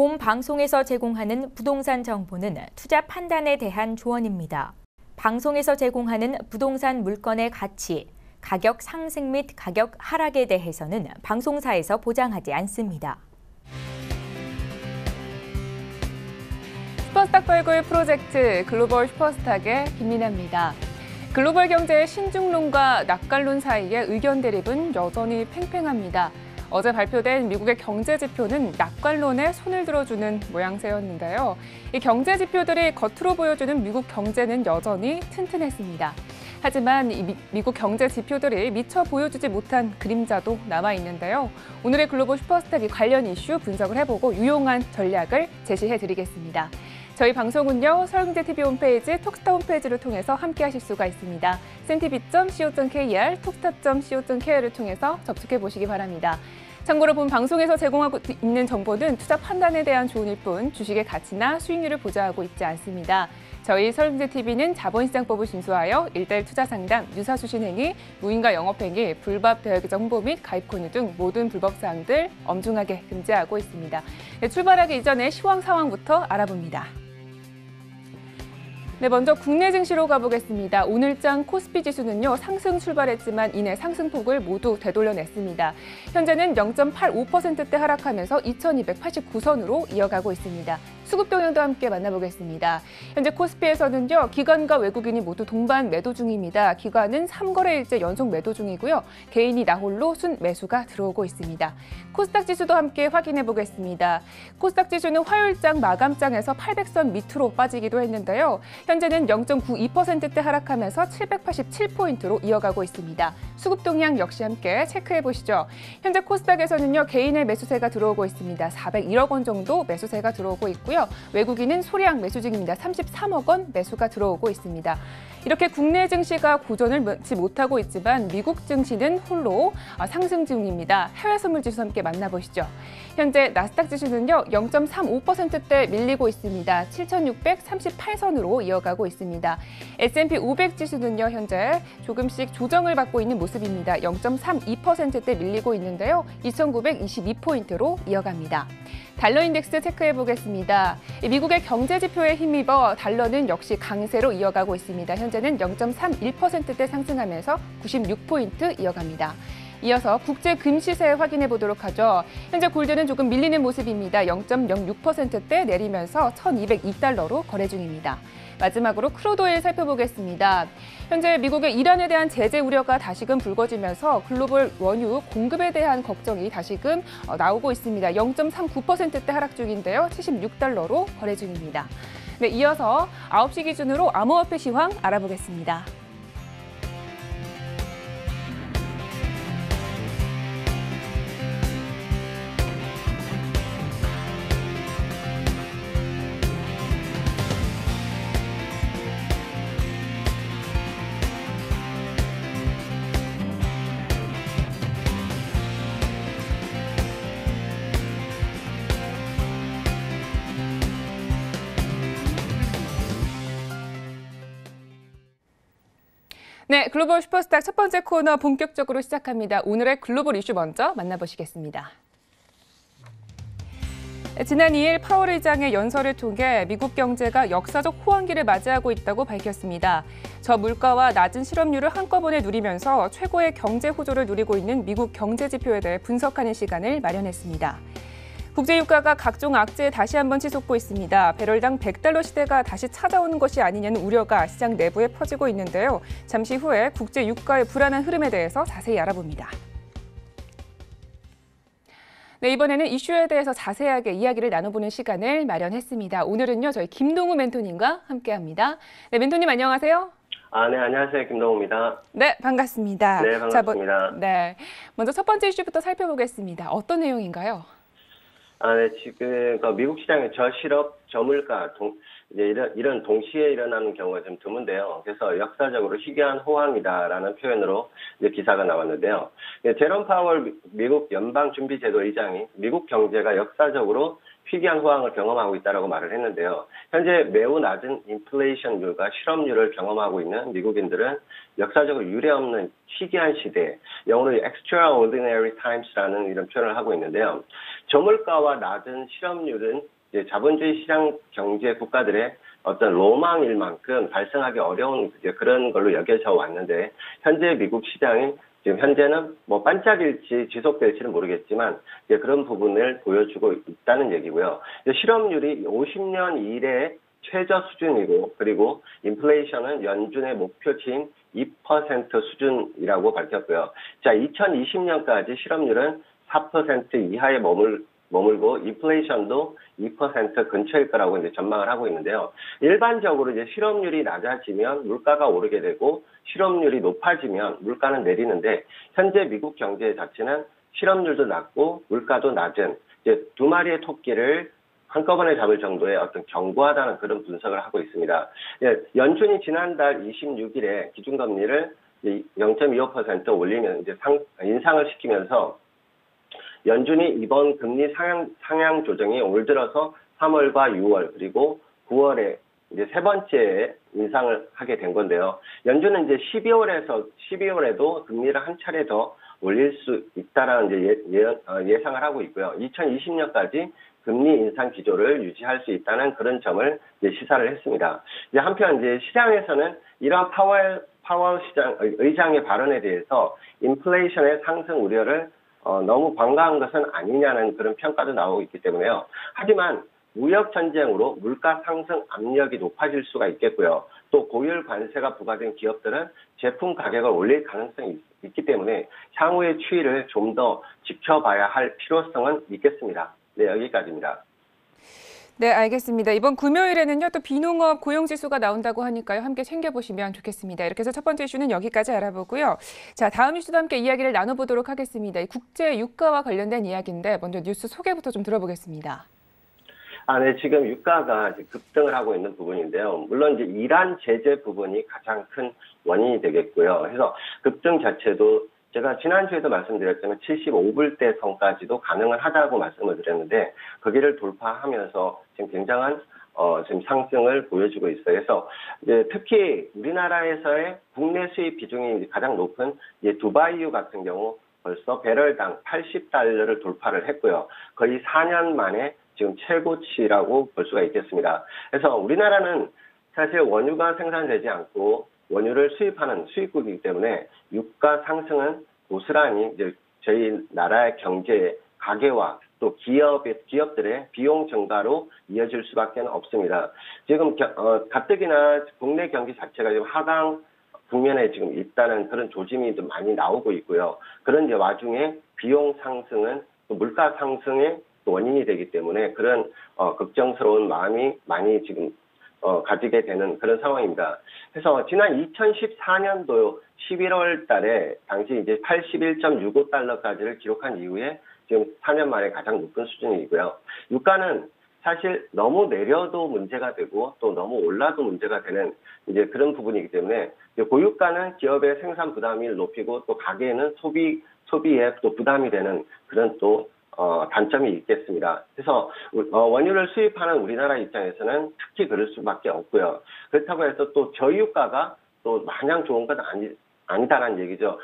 본 방송에서 제공하는 부동산 정보는 투자 판단에 대한 조언입니다. 방송에서 제공하는 부동산 물건의 가치, 가격 상승 및 가격 하락에 대해서는 방송사에서 보장하지 않습니다. 슈퍼스탁 발굴 프로젝트 글로벌 슈퍼스탁의 김민아입니다. 글로벌 경제의 신중론과 낙관론 사이의 의견 대립은 여전히 팽팽합니다. 어제 발표된 미국의 경제 지표는 낙관론에 손을 들어주는 모양새였는데요. 이 경제 지표들이 겉으로 보여주는 미국 경제는 여전히 튼튼했습니다. 하지만 이 미국 경제 지표들이 미처 보여주지 못한 그림자도 남아있는데요. 오늘의 글로벌 슈퍼스탁이 관련 이슈 분석을 해보고 유용한 전략을 제시해드리겠습니다. 저희 방송은요, 서울경제TV 홈페이지, 톡스타 홈페이지를 통해서 함께하실 수가 있습니다. cntv.co.kr, 톡스타.co.kr을 통해서 접속해보시기 바랍니다. 참고로 본 방송에서 제공하고 있는 정보는 투자 판단에 대한 조언일 뿐 주식의 가치나 수익률을 보장하고 있지 않습니다. 저희 서울경제TV는 자본시장법을 준수하여 일대일 투자 상담, 유사수신 행위, 무인가 영업행위, 불법 대외계정 홍보 및 가입 권유 등 모든 불법 사항들 엄중하게 금지하고 있습니다. 출발하기 이전에 시황 상황부터 알아봅니다. 네, 먼저 국내 증시로 가보겠습니다. 오늘장 코스피 지수는요, 상승 출발했지만 이내 상승폭을 모두 되돌려냈습니다. 현재는 0.85%대 하락하면서 2289선으로 이어가고 있습니다. 수급 동향도 함께 만나보겠습니다. 현재 코스피에서는요, 기관과 외국인이 모두 동반 매도 중입니다. 기관은 3거래일째 연속 매도 중이고요. 개인이 나홀로 순 매수가 들어오고 있습니다. 코스닥 지수도 함께 확인해 보겠습니다. 코스닥 지수는 화요일장 마감장에서 800선 밑으로 빠지기도 했는데요. 현재는 0.92%대 하락하면서 787포인트로 이어가고 있습니다. 수급 동향 역시 함께 체크해 보시죠. 현재 코스닥에서는요, 개인의 매수세가 들어오고 있습니다. 401억 원 정도 매수세가 들어오고 있고요. 외국인은 소량 매수 중입니다. 33억 원 매수가 들어오고 있습니다. 이렇게 국내 증시가 고전을 면치 못하고 있지만 미국 증시는 홀로 상승 중입니다. 해외 선물 지수 함께 만나보시죠. 현재 나스닥 지수는요, 0.35%대 밀리고 있습니다. 7,638선으로 이어가고 있습니다. S&P 500 지수는요, 현재 조금씩 조정을 받고 있는 모습입니다. 0.32%대 밀리고 있는데요. 2,922포인트로 이어갑니다. 달러 인덱스 체크해 보겠습니다. 미국의 경제 지표에 힘입어 달러는 역시 강세로 이어가고 있습니다. 현재는 0.31%대 상승하면서 96포인트 이어갑니다. 이어서 국제 금시세 확인해 보도록 하죠. 현재 골드는 조금 밀리는 모습입니다. 0.06%대 내리면서 1,202달러로 거래 중입니다. 마지막으로 크루드오일 살펴보겠습니다. 현재 미국의 이란에 대한 제재 우려가 다시금 불거지면서 글로벌 원유 공급에 대한 걱정이 다시금 나오고 있습니다. 0.39%대 하락 중인데요. 76달러로 거래 중입니다. 네, 이어서 9시 기준으로 암호화폐 시황 알아보겠습니다. 네, 글로벌 슈퍼스탁 첫 번째 코너 본격적으로 시작합니다. 오늘의 글로벌 이슈 먼저 만나보시겠습니다. 지난 2일 파월 의장의 연설을 통해 미국 경제가 역사적 호황기를 맞이하고 있다고 밝혔습니다. 저물가와 낮은 실업률을 한꺼번에 누리면서 최고의 경제 호조를 누리고 있는 미국 경제 지표에 대해 분석하는 시간을 마련했습니다. 국제유가가 각종 악재에 다시 한번 치솟고 있습니다. 배럴당 100달러 시대가 다시 찾아오는 것이 아니냐는 우려가 시장 내부에 퍼지고 있는데요. 잠시 후에 국제유가의 불안한 흐름에 대해서 자세히 알아봅니다. 네, 이번에는 이슈에 대해서 자세하게 이야기를 나눠보는 시간을 마련했습니다. 오늘은요, 저희 김동우 멘토님과 함께합니다. 네, 멘토님 안녕하세요. 네, 안녕하세요. 김동우입니다. 네, 반갑습니다. 네, 반갑습니다. 네, 먼저 첫 번째 이슈부터 살펴보겠습니다. 어떤 내용인가요? 네, 지금 미국 시장의 저실업, 저물가, 이제 이런 동시에 일어나는 경우가 좀 드문데요. 그래서 역사적으로 희귀한 호황이다라는 표현으로 이제 기사가 나왔는데요. 제롬 파월 미국 연방준비제도 의장이 미국 경제가 역사적으로 희귀한 호황을 경험하고 있다라고 말을 했는데요. 현재 매우 낮은 인플레이션율과 실업률을 경험하고 있는 미국인들은 역사적으로 유례없는 희귀한 시대, 영어로 extraordinary times라는 이런 표현을 하고 있는데요. 저물가와 낮은 실업률은 이제 자본주의 시장 경제 국가들의 어떤 로망일 만큼 달성하기 어려운 이제 그런 걸로 여겨져 왔는데, 현재 미국 시장이 지금 현재는 뭐 반짝일지 지속될지는 모르겠지만 이제 그런 부분을 보여주고 있다는 얘기고요. 이제 실업률이 50년 이래 최저 수준이고, 그리고 인플레이션은 연준의 목표치인 2% 수준이라고 밝혔고요. 자, 2020년까지 실업률은 4% 이하에 머물고 인플레이션도 2% 근처일 거라고 이제 전망을 하고 있는데요. 일반적으로 이제 실업률이 낮아지면 물가가 오르게 되고, 실업률이 높아지면 물가는 내리는데, 현재 미국 경제 자체는 실업률도 낮고 물가도 낮은 이제 두 마리의 토끼를 한꺼번에 잡을 정도의 어떤 견고하다는 그런 분석을 하고 있습니다. 예, 연준이 지난달 26일에 기준금리를 0.25% 올리면 이제 인상을 시키면서, 연준이 이번 금리 상향 조정이 올 들어서 3월과 6월 그리고 9월에 이제 세 번째 인상을 하게 된 건데요. 연준은 이제 12월에도 금리를 한 차례 더 올릴 수 있다라는 이제 예상을 하고 있고요. 2020년까지 금리 인상 기조를 유지할 수 있다는 그런 점을 이제 시사를 했습니다. 이제 한편 이제 시장에서는 이러한 파월 의장의 발언에 대해서 인플레이션의 상승 우려를 너무 관가한 것은 아니냐는 그런 평가도 나오고 있기 때문에요. 하지만 무역 전쟁으로 물가 상승 압력이 높아질 수가 있겠고요. 또 고율 관세가 부과된 기업들은 제품 가격을 올릴 가능성이 있기 때문에 향후의 추이를 좀 더 지켜봐야 할 필요성은 있겠습니다. 네, 여기까지입니다. 네, 알겠습니다. 이번 금요일에는요, 또 비농업 고용지수가 나온다고 하니까요, 함께 챙겨보시면 좋겠습니다. 이렇게 해서 첫 번째 이슈는 여기까지 알아보고요. 자, 다음 이슈도 함께 이야기를 나눠보도록 하겠습니다. 국제 유가와 관련된 이야기인데 먼저 뉴스 소개부터 좀 들어보겠습니다. 네, 지금 유가가 이제 급등을 하고 있는 부분인데요. 물론 이제 이란 제재 부분이 가장 큰 원인이 되겠고요. 그래서 급등 자체도 제가 지난주에도 말씀드렸지만 75불대 선까지도 가능은 하다고 말씀을 드렸는데, 거기를 돌파하면서 지금 굉장한 지금 상승을 보여주고 있어요. 그래서 이제 특히 우리나라에서의 국내 수입 비중이 가장 높은 이제 두바이유 같은 경우 벌써 배럴당 80달러를 돌파를 했고요. 거의 4년 만에 지금 최고치라고 볼 수가 있겠습니다. 그래서 우리나라는 사실 원유가 생산되지 않고 원유를 수입하는 수입국이기 때문에 유가 상승은 고스란히 이제 저희 나라의 경제의 가계와 또 기업들의 비용 증가로 이어질 수밖에 없습니다. 지금 가뜩이나 국내 경기 자체가 지금 하강 국면에 지금 있다는 그런 조짐이 좀 많이 나오고 있고요. 그런 이제 와중에 비용 상승은 또 물가 상승의 원인이 되기 때문에 그런 걱정스러운 마음이 많이 지금 가지게 되는 그런 상황입니다. 그래서 지난 2014년도 11월 달에 당시 이제 81.65달러까지를 기록한 이후에 지금 4년 만에 가장 높은 수준이고요. 유가는 사실 너무 내려도 문제가 되고 또 너무 올라도 문제가 되는 이제 그런 부분이기 때문에 고유가는 기업의 생산 부담을 높이고 또 가계는 소비에 또 부담이 되는 그런 또 단점이 있겠습니다. 그래서 원유를 수입하는 우리나라 입장에서는 특히 그럴 수밖에 없고요. 그렇다고 해서 또 저유가가 또 마냥 좋은 건 아니다라는 얘기죠.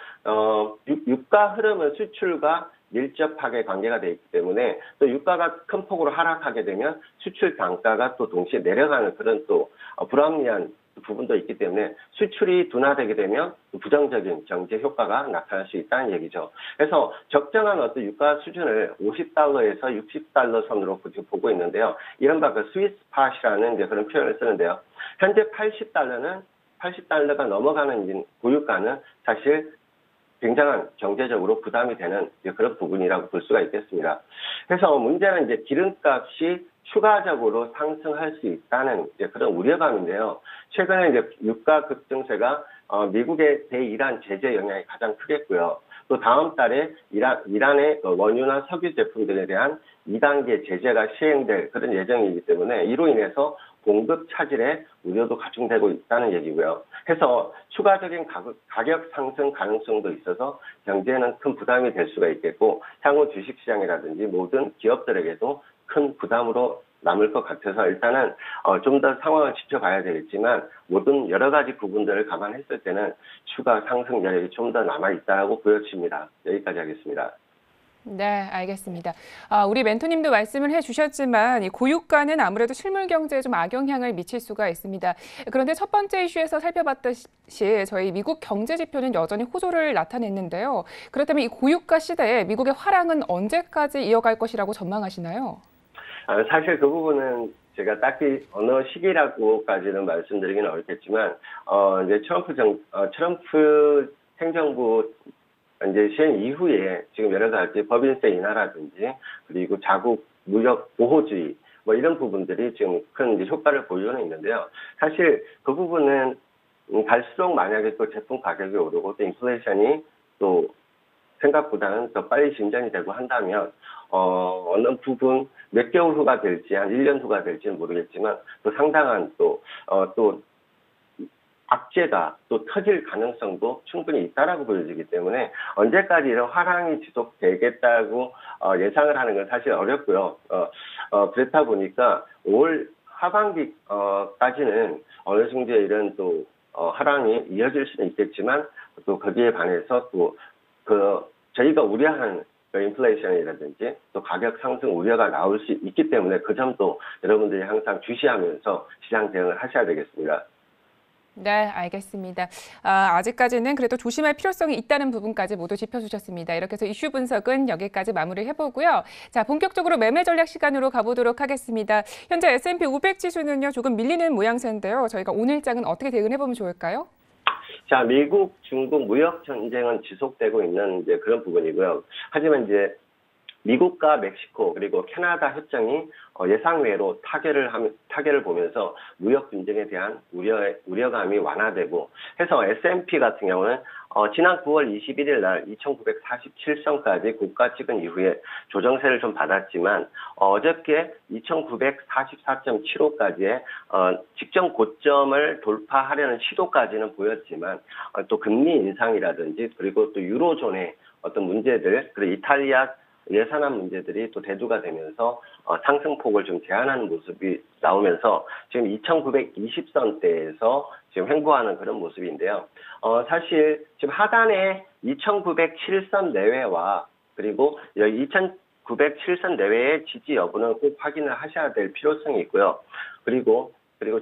유가 흐름은 수출과 밀접하게 관계가 되어 있기 때문에 또 유가가 큰 폭으로 하락하게 되면 수출 단가가 또 동시에 내려가는 그런 또 불합리한 부분도 있기 때문에 수출이 둔화되게 되면 부정적인 경제 효과가 나타날 수 있다는 얘기죠. 그래서 적정한 어떤 유가 수준을 50달러에서 60달러 선으로 지금 보고 있는데요. 이른바 그 스위스팟이라는 이제 그런 표현을 쓰는데요. 현재 80달러가 넘어가는 고유가는 사실 굉장한 경제적으로 부담이 되는 그런 부분이라고 볼 수가 있겠습니다. 그래서 문제는 이제 기름값이 추가적으로 상승할 수 있다는 이제 그런 우려감인데요. 최근에 이제 유가 급등세가 미국의 대이란 제재 영향이 가장 크겠고요. 또 다음 달에 이란의 원유나 석유 제품들에 대한 2단계 제재가 시행될 그런 예정이기 때문에 이로 인해서 공급 차질의 우려도 가중되고 있다는 얘기고요. 해서 추가적인 가격 상승 가능성도 있어서 경제에는 큰 부담이 될 수가 있겠고 향후 주식시장이라든지 모든 기업들에게도 큰 부담으로 남을 것 같아서 일단은 좀 더 상황을 지켜봐야 되겠지만 모든 여러 가지 부분들을 감안했을 때는 추가 상승 여력이 좀 더 남아있다고 보여집니다. 여기까지 하겠습니다. 네, 알겠습니다. 우리 멘토님도 말씀을 해주셨지만 이 고유가는 아무래도 실물 경제에 좀 악영향을 미칠 수가 있습니다. 그런데 첫 번째 이슈에서 살펴봤듯이 저희 미국 경제 지표는 여전히 호조를 나타냈는데요. 그렇다면 이 고유가 시대에 미국의 화랑은 언제까지 이어갈 것이라고 전망하시나요? 사실 그 부분은 제가 딱히 어느 시기라고까지는 말씀드리기는 어렵겠지만, 이제 트럼프 행정부 이제 시행 이후에 지금 여러 가지 법인세 인하라든지 그리고 자국 무역 보호주의 뭐 이런 부분들이 지금 큰 이제 효과를 보이고는 있는데요. 사실 그 부분은 갈수록 만약에 또 제품 가격이 오르고 또 인플레이션이 또 생각보다는 더 빨리 진전이 되고 한다면 어느 부분 몇 개월 후가 될지 한 1년 후가 될지는 모르겠지만 또 상당한 또 악재가 또 터질 가능성도 충분히 있다라고 보여지기 때문에 언제까지 이런 화랑이 지속되겠다고 예상을 하는 건 사실 어렵고요. 그렇다 보니까 올 하반기까지는 어느 정도의 이런 또 화랑이 이어질 수는 있겠지만 또 거기에 반해서 또 저희가 우려하는 인플레이션이라든지 또 가격 상승 우려가 나올 수 있기 때문에 그 점도 여러분들이 항상 주시하면서 시장 대응을 하셔야 되겠습니다. 네, 알겠습니다. 아직까지는 그래도 조심할 필요성이 있다는 부분까지 모두 짚어주셨습니다. 이렇게 해서 이슈 분석은 여기까지 마무리해보고요. 자, 본격적으로 매매 전략 시간으로 가보도록 하겠습니다. 현재 S&P 500 지수는요, 조금 밀리는 모양새인데요. 저희가 오늘장은 어떻게 대응해보면 좋을까요? 자, 미국, 중국 무역 전쟁은 지속되고 있는 이제 그런 부분이고요. 하지만 이제 미국과 멕시코 그리고 캐나다 협정이 예상외로 타결을 보면서 무역 분쟁에 대한 우려감이 완화되고 해서 S&P 같은 경우는 지난 9월 21일 날 2,947선까지 고가 찍은 이후에 조정세를 좀 받았지만 어저께 2,944.75까지의 직전 고점을 돌파하려는 시도까지는 보였지만 또 금리 인상이라든지 그리고 또 유로존의 어떤 문제들 그리고 이탈리아 예산안 문제들이 또 대두가 되면서 상승폭을 좀 제한하는 모습이 나오면서 지금 2,920선대에서 지금 횡보하는 그런 모습인데요. 사실 지금 하단에 2,907선 내외와 그리고 여기 2,907선 내외의 지지 여부는 꼭 확인을 하셔야 될 필요성이 있고요. 그리고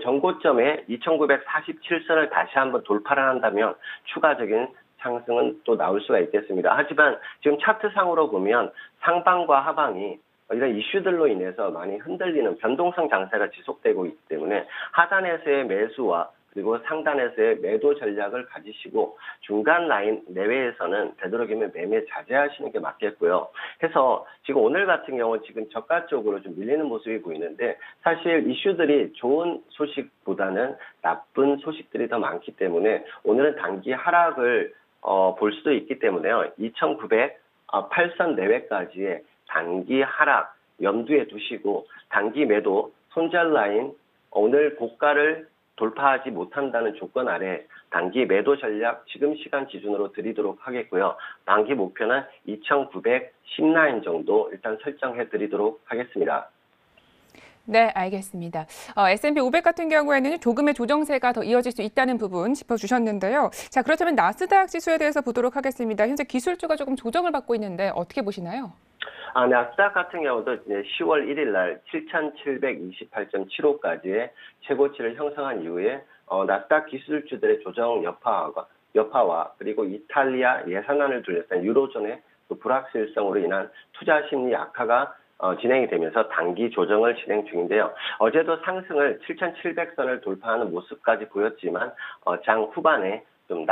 전고점에 2,947선을 다시 한번 돌파를 한다면 추가적인 상승은 또 나올 수가 있겠습니다. 하지만 지금 차트상으로 보면 상방과 하방이 이런 이슈들로 인해서 많이 흔들리는 변동성 장세가 지속되고 있기 때문에 하단에서의 매수와 그리고 상단에서의 매도 전략을 가지시고 중간 라인 내외에서는 되도록이면 매매 자제하시는 게 맞겠고요. 해서 지금 오늘 같은 경우 지금 저가 쪽으로 좀 밀리는 모습이 보이는데 사실 이슈들이 좋은 소식보다는 나쁜 소식들이 더 많기 때문에 오늘은 단기 하락을 볼 수도 있기 때문에요. 2,908선 내외까지의 단기 하락 염두에 두시고 단기 매도 손절 라인 오늘 고가를 돌파하지 못한다는 조건 아래 단기 매도 전략 지금 시간 기준으로 드리도록 하겠고요. 단기 목표는 2,910라인 정도 일단 설정해 드리도록 하겠습니다. 네, 알겠습니다. S&P 500 같은 경우에는 조금의 조정세가 더 이어질 수 있다는 부분 짚어주셨는데요. 자, 그렇다면 나스닥 지수에 대해서 보도록 하겠습니다. 현재 기술주가 조금 조정을 받고 있는데 어떻게 보시나요? 나스닥 같은 경우도 이제 10월 1일 날 7,728.75까지의 최고치를 형성한 이후에 나스닥 기술주들의 조정 여파와 그리고 이탈리아 예산안을 둘러싼 유로존의 또 불확실성으로 인한 투자 심리 악화가 진행이 되면서 단기 조정을 진행 중인데요. 어제도 상승을 7,700선을 돌파하는 모습까지 보였지만 장 후반에 좀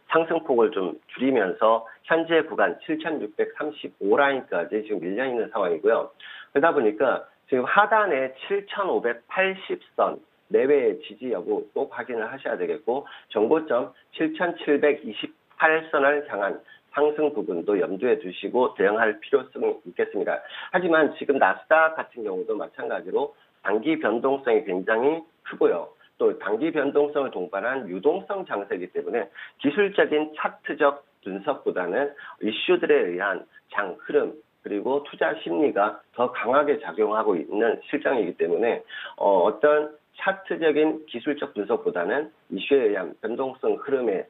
상승폭을 좀 줄이면서 현재 구간 7,635라인까지 지금 밀려있는 상황이고요. 그러다 보니까 지금 하단에 7,580선 내외의 지지 여부 꼭 확인을 하셔야 되겠고 정고점 7,728선을 향한 상승 부분도 염두에 두시고 대응할 필요성이 있겠습니다. 하지만 지금 나스닥 같은 경우도 마찬가지로 단기 변동성이 굉장히 크고요. 또 단기 변동성을 동반한 유동성 장세이기 때문에 기술적인 차트적 분석보다는 이슈들에 의한 장 흐름 그리고 투자 심리가 더 강하게 작용하고 있는 실정이기 때문에 어떤 차트적인 기술적 분석보다는 이슈에 의한 변동성 흐름에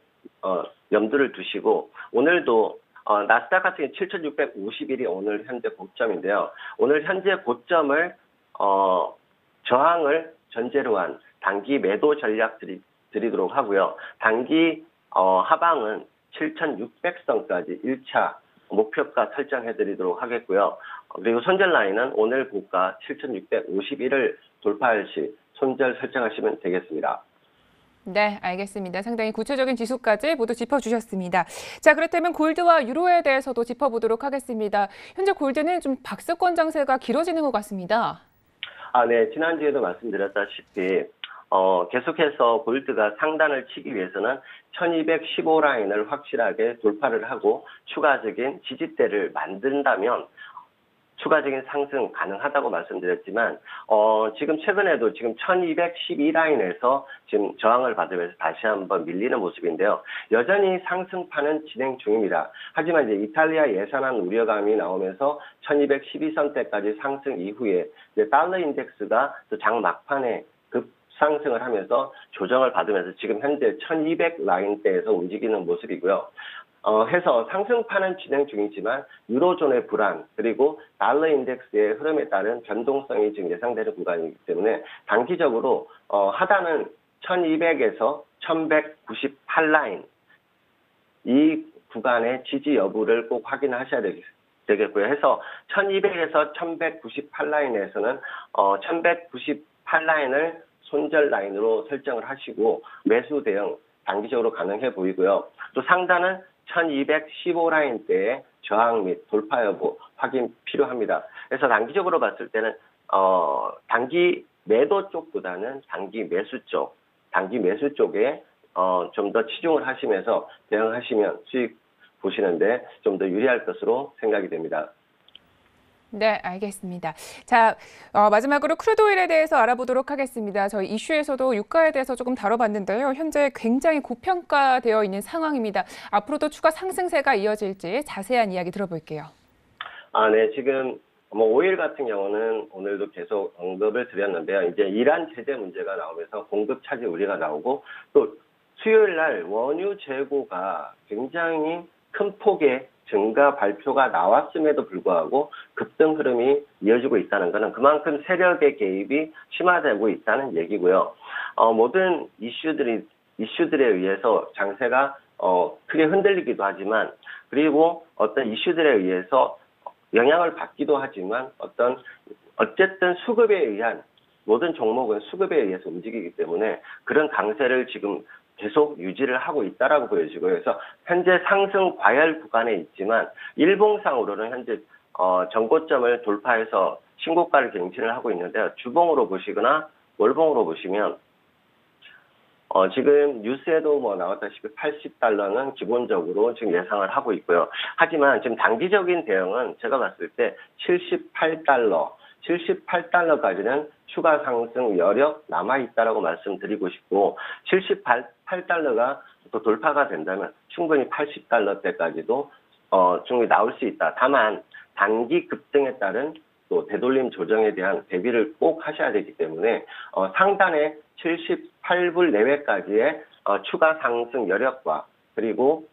염두를 두시고 오늘도 나스닥 같은 경우 7,651이 오늘 현재 고점인데요. 오늘 현재 고점을 저항을 전제로 한 단기 매도 전략 드리도록 하고요. 단기 하방은 7,600선까지 1차 목표가 설정해 드리도록 하겠고요. 그리고 손절 라인은 오늘 고가 7,651을 돌파할 시 손절 설정하시면 되겠습니다. 네, 알겠습니다. 상당히 구체적인 지수까지 모두 짚어주셨습니다. 자, 그렇다면 골드와 유로에 대해서도 짚어보도록 하겠습니다. 현재 골드는 좀 박스권 장세가 길어지는 것 같습니다. 네. 지난주에도 말씀드렸다시피 계속해서 골드가 상단을 치기 위해서는 1215 라인을 확실하게 돌파를 하고 추가적인 지지대를 만든다면 추가적인 상승 가능하다고 말씀드렸지만 지금 최근에도 지금 1212 라인에서 지금 저항을 받으면서 다시 한번 밀리는 모습인데요. 여전히 상승파는 진행 중입니다. 하지만 이제 이탈리아 예산안 우려감이 나오면서 1212선대까지 상승 이후에 이제 달러 인덱스가 또 장 막판에 상승을 하면서 조정을 받으면서 지금 현재 1200 라인대에서 움직이는 모습이고요. 해서 상승파는 진행 중이지만 유로존의 불안 그리고 달러 인덱스의 흐름에 따른 변동성이 지금 예상되는 구간이기 때문에 단기적으로 하단은 1200에서 1198 라인 이 구간의 지지 여부를 꼭 확인하셔야 되겠고요. 해서 1200에서 1198 라인에서는 1198 라인을 손절 라인으로 설정을 하시고 매수 대응 단기적으로 가능해 보이고요. 또 상단은 1215 라인대의 저항 및 돌파 여부 확인 필요합니다. 그래서 단기적으로 봤을 때는 단기 매도 쪽보다는 단기 매수 쪽에 좀 더 치중을 하시면서 대응하시면 수익 보시는데 좀 더 유리할 것으로 생각이 됩니다. 네, 알겠습니다. 자, 마지막으로 크루드 오일에 대해서 알아보도록 하겠습니다. 저희 이슈에서도 유가에 대해서 조금 다뤄봤는데요. 현재 굉장히 고평가되어 있는 상황입니다. 앞으로도 추가 상승세가 이어질지 자세한 이야기 들어볼게요. 네, 지금 오일 같은 경우는 오늘도 계속 언급을 드렸는데요. 이제 이란 제재 문제가 나오면서 공급 차질 우려가 나오고 또 수요일 날 원유 재고가 굉장히 큰 폭의 증가 발표가 나왔음에도 불구하고 급등 흐름이 이어지고 있다는 것은 그만큼 세력의 개입이 심화되고 있다는 얘기고요. 모든 이슈들에 의해서 장세가 크게 흔들리기도 하지만 그리고 어떤 이슈들에 의해서 영향을 받기도 하지만 어쨌든 수급에 의한 모든 종목은 수급에 의해서 움직이기 때문에 그런 강세를 지금 계속 유지를 하고 있다라고 보여지고요. 그래서 현재 상승 과열 구간에 있지만 일봉상으로는 현재 전고점을 돌파해서 신고가를 갱신을 하고 있는데요. 주봉으로 보시거나 월봉으로 보시면 지금 뉴스에도 나왔다시피 80달러는 기본적으로 지금 예상을 하고 있고요. 하지만 지금 단기적인 대응은 제가 봤을 때 78달러까지는 추가 상승 여력 남아있다라고 말씀드리고 싶고 78달러가 또 돌파가 된다면 충분히 80달러대까지도 충분히 나올 수 있다. 다만 단기 급등에 따른 또 되돌림 조정에 대한 대비를 꼭 하셔야 되기 때문에 상단에 78불 내외까지의 추가 상승 여력과 그리고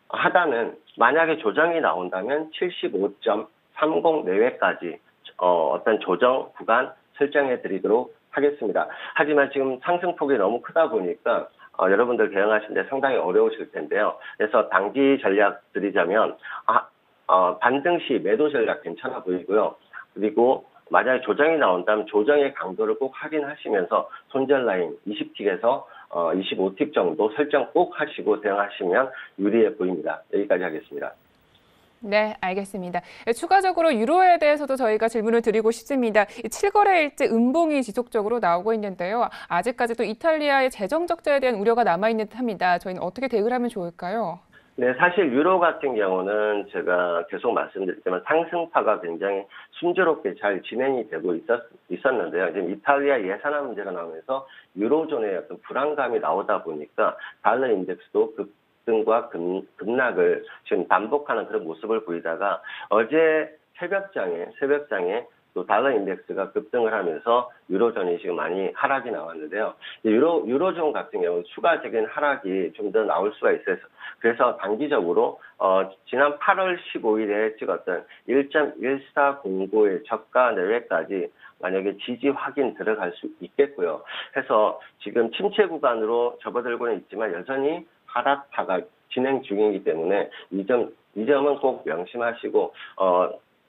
하단은 만약에 조정이 나온다면 75.30 내외까지 어떤 조정 구간 설정해 드리도록 하겠습니다. 하지만 지금 상승폭이 너무 크다 보니까 여러분들 대응하시는데 상당히 어려우실 텐데요. 그래서 단기 전략 드리자면 반등 시 매도 전략 괜찮아 보이고요. 그리고 만약에 조정이 나온다면 조정의 강도를 꼭 확인하시면서 손절 라인 20틱에서 25틱 정도 설정 꼭 하시고 대응하시면 유리해 보입니다. 여기까지 하겠습니다. 네, 알겠습니다. 추가적으로 유로에 대해서도 저희가 질문을 드리고 싶습니다. 7거래일째 음봉이 지속적으로 나오고 있는데요. 아직까지도 이탈리아의 재정 적자에 대한 우려가 남아있는 듯합니다. 저희는 어떻게 대응을 하면 좋을까요? 네, 사실 유로 같은 경우는 제가 계속 말씀드렸지만 상승파가 굉장히 순조롭게 잘 진행이 되고 있었는데요. 지금 이탈리아 예산안 문제가 나오면서 유로존의 어떤 불안감이 나오다 보니까 달러 인덱스도 급등과 급락을 지금 반복하는 그런 모습을 보이다가 어제 새벽장에 또 달러 인덱스가 급등을 하면서 유로존이 지금 많이 하락이 나왔는데요. 유로존 같은 경우 추가적인 하락이 좀 더 나올 수가 있어서 그래서 단기적으로 지난 8월 15일에 찍었던 1.1409의 저가 내외까지 만약에 지지 확인 들어갈 수 있겠고요. 해서 지금 침체 구간으로 접어들고는 있지만 여전히 하락파가 진행 중이기 때문에 이 점은 꼭 명심하시고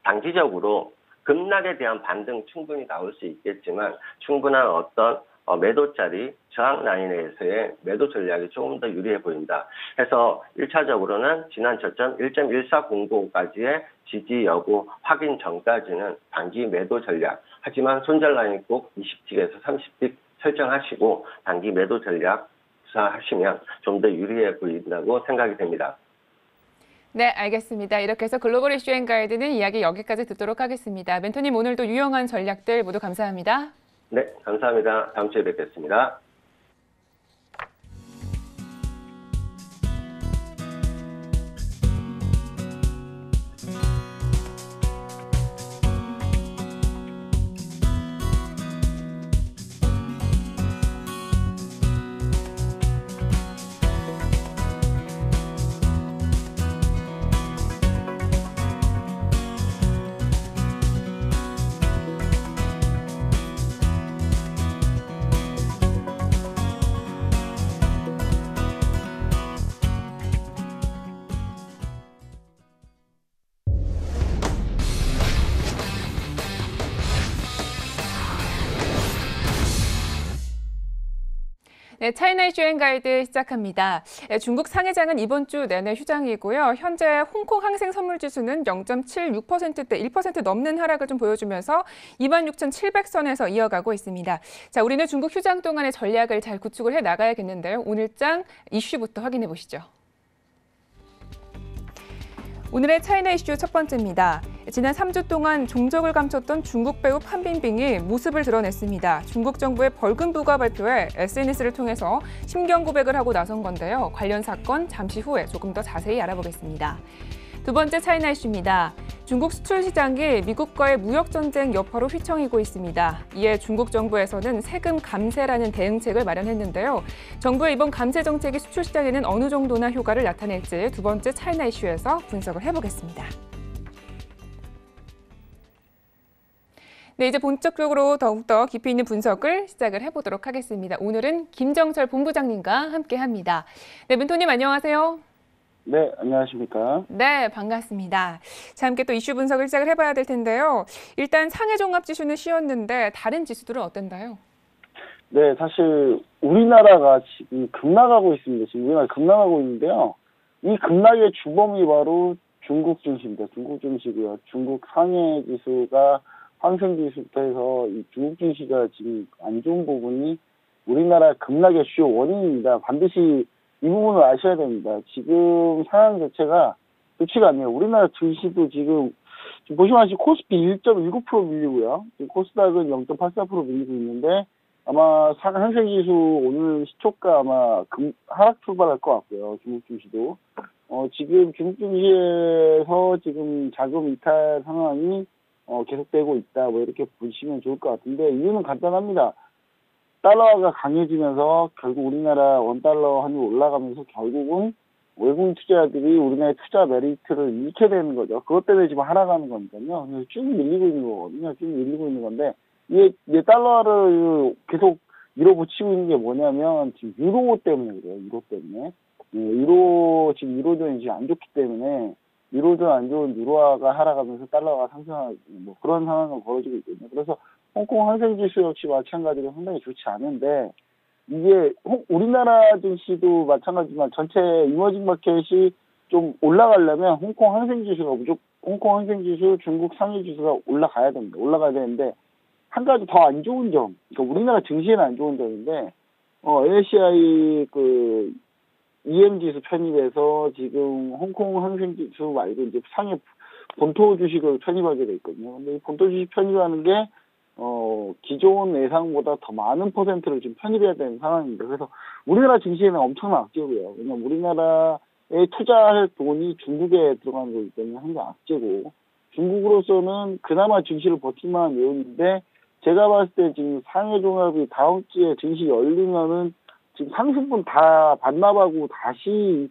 단기적으로 급락에 대한 반등 충분히 나올 수 있겠지만 충분한 어떤 매도짜리 저항 라인에서의 매도 전략이 조금 더 유리해 보인다. 해서 1차적으로는 지난 저점 1.1409까지의 지지 여부 확인 전까지는 단기 매도 전략. 하지만 손절 라인 꼭 20틱에서 30틱 설정하시고 단기 매도 전략 구사하시면 좀 더 유리해 보인다고 생각이 됩니다. 네, 알겠습니다. 이렇게 해서 글로벌 이슈 앤 가이드는 이야기 여기까지 듣도록 하겠습니다. 멘토님 오늘도 유용한 전략들 모두 감사합니다. 네, 감사합니다. 다음 주에 뵙겠습니다. 네, 차이나 이슈 앤 가이드 시작합니다. 중국 상해장은 이번 주 내내 휴장이고요. 현재 홍콩 항생 선물 지수는 0.76%대 1% 넘는 하락을 좀 보여주면서 26,700선에서 이어가고 있습니다. 자, 우리는 중국 휴장 동안의 전략을 잘 구축을 해 나가야겠는데요. 오늘장 이슈부터 확인해 보시죠. 오늘의 차이나 이슈 첫 번째입니다. 지난 3주 동안 종적을 감췄던 중국 배우 판빙빙이 모습을 드러냈습니다. 중국 정부의 벌금 부과 발표에 SNS를 통해서 심경 고백을 하고 나선 건데요. 관련 사건 잠시 후에 조금 더 자세히 알아보겠습니다. 두 번째 차이나 이슈입니다. 중국 수출 시장이 미국과의 무역 전쟁 여파로 휘청이고 있습니다. 이에 중국 정부에서는 세금 감세라는 대응책을 마련했는데요. 정부의 이번 감세 정책이 수출 시장에는 어느 정도나 효과를 나타낼지 두 번째 차이나 이슈에서 분석을 해보겠습니다. 네, 이제 본격적으로 더욱더 깊이 있는 분석을 시작을 해보도록 하겠습니다. 오늘은 김정철 본부장님과 함께합니다. 네, 멘토님 안녕하세요. 네, 안녕하십니까. 네, 반갑습니다. 자, 함께 또 이슈 분석을 시작을 해봐야 될 텐데요. 일단 상해종합지수는 쉬었는데 다른 지수들은 어땠나요? 네, 사실 우리나라가 지금 급락하고 있습니다. 지금 우리나라 급락하고 있는데요. 이 급락의 주범이 바로 중국 증시입니다. 중국 증시고요. 중국 상해 지수가 상승 지수부터 해서 이 중국 증시가 지금 안 좋은 부분이 우리나라 급락의 주요 원인입니다. 반드시 이 부분을 아셔야 됩니다. 지금 상황 자체가 좋지가 않네요. 우리나라 증시도 지금 보시면 코스피 1.19% 밀리고요. 코스닥은 0.84% 밀리고 있는데 아마 상생지수 오늘 시초가 아마 하락 출발할 것 같고요. 중국 증시도. 지금 중국 증시에서 지금 자금 이탈 상황이 계속되고 있다. 뭐 이렇게 보시면 좋을 것 같은데 이유는 간단합니다. 달러가 강해지면서 결국 우리나라 원달러 환율이 올라가면서 결국은 외국인 투자자들이 우리나라의 투자 메리트를 잃게 되는 거죠. 그것 때문에 지금 하락하는 거니까요. 그래서 쭉 밀리고 있는 거거든요. 쭉 밀리고 있는 건데 이게 달러를 계속 밀어붙이고 있는 게 뭐냐면 지금 유로 때문에 그래요. 유로 때문에. 지금 유로존이 지금 안 좋기 때문에 유로존 안 좋은 유로화가 하락하면서 달러가 상승하고 뭐 그런 상황이 벌어지고 있거든요. 그래서 홍콩 항생지수 역시 마찬가지로 상당히 좋지 않은데 이게 우리나라 증시도 마찬가지지만 전체 이머징 마켓이 좀 올라가려면 홍콩 항생지수가 홍콩 항생지수, 중국 상해지수가 올라가야 됩니다. 올라가야 되는데 한 가지 더 안 좋은 점, 그러니까 우리나라 증시에는 안 좋은 점인데 MSCI 그 EM지수 편입해서 지금 홍콩 항생지수 말고 이제 상해 본토 주식을 편입하게 돼 있거든요. 근데 이 본토 주식 편입하는 게 기존 예상보다 더 많은 퍼센트를 지금 편입해야 되는 상황입니다. 그래서 우리나라 증시에는 엄청난 악재고요. 왜냐면 우리나라에 투자할 돈이 중국에 들어가는 거기 때문에 항상 악재고, 중국으로서는 그나마 증시를 버틸만한 요인인데 제가 봤을 때 지금 상해 종합이 다음 주에 증시 열리면은 지금 상승분 다 반납하고 다시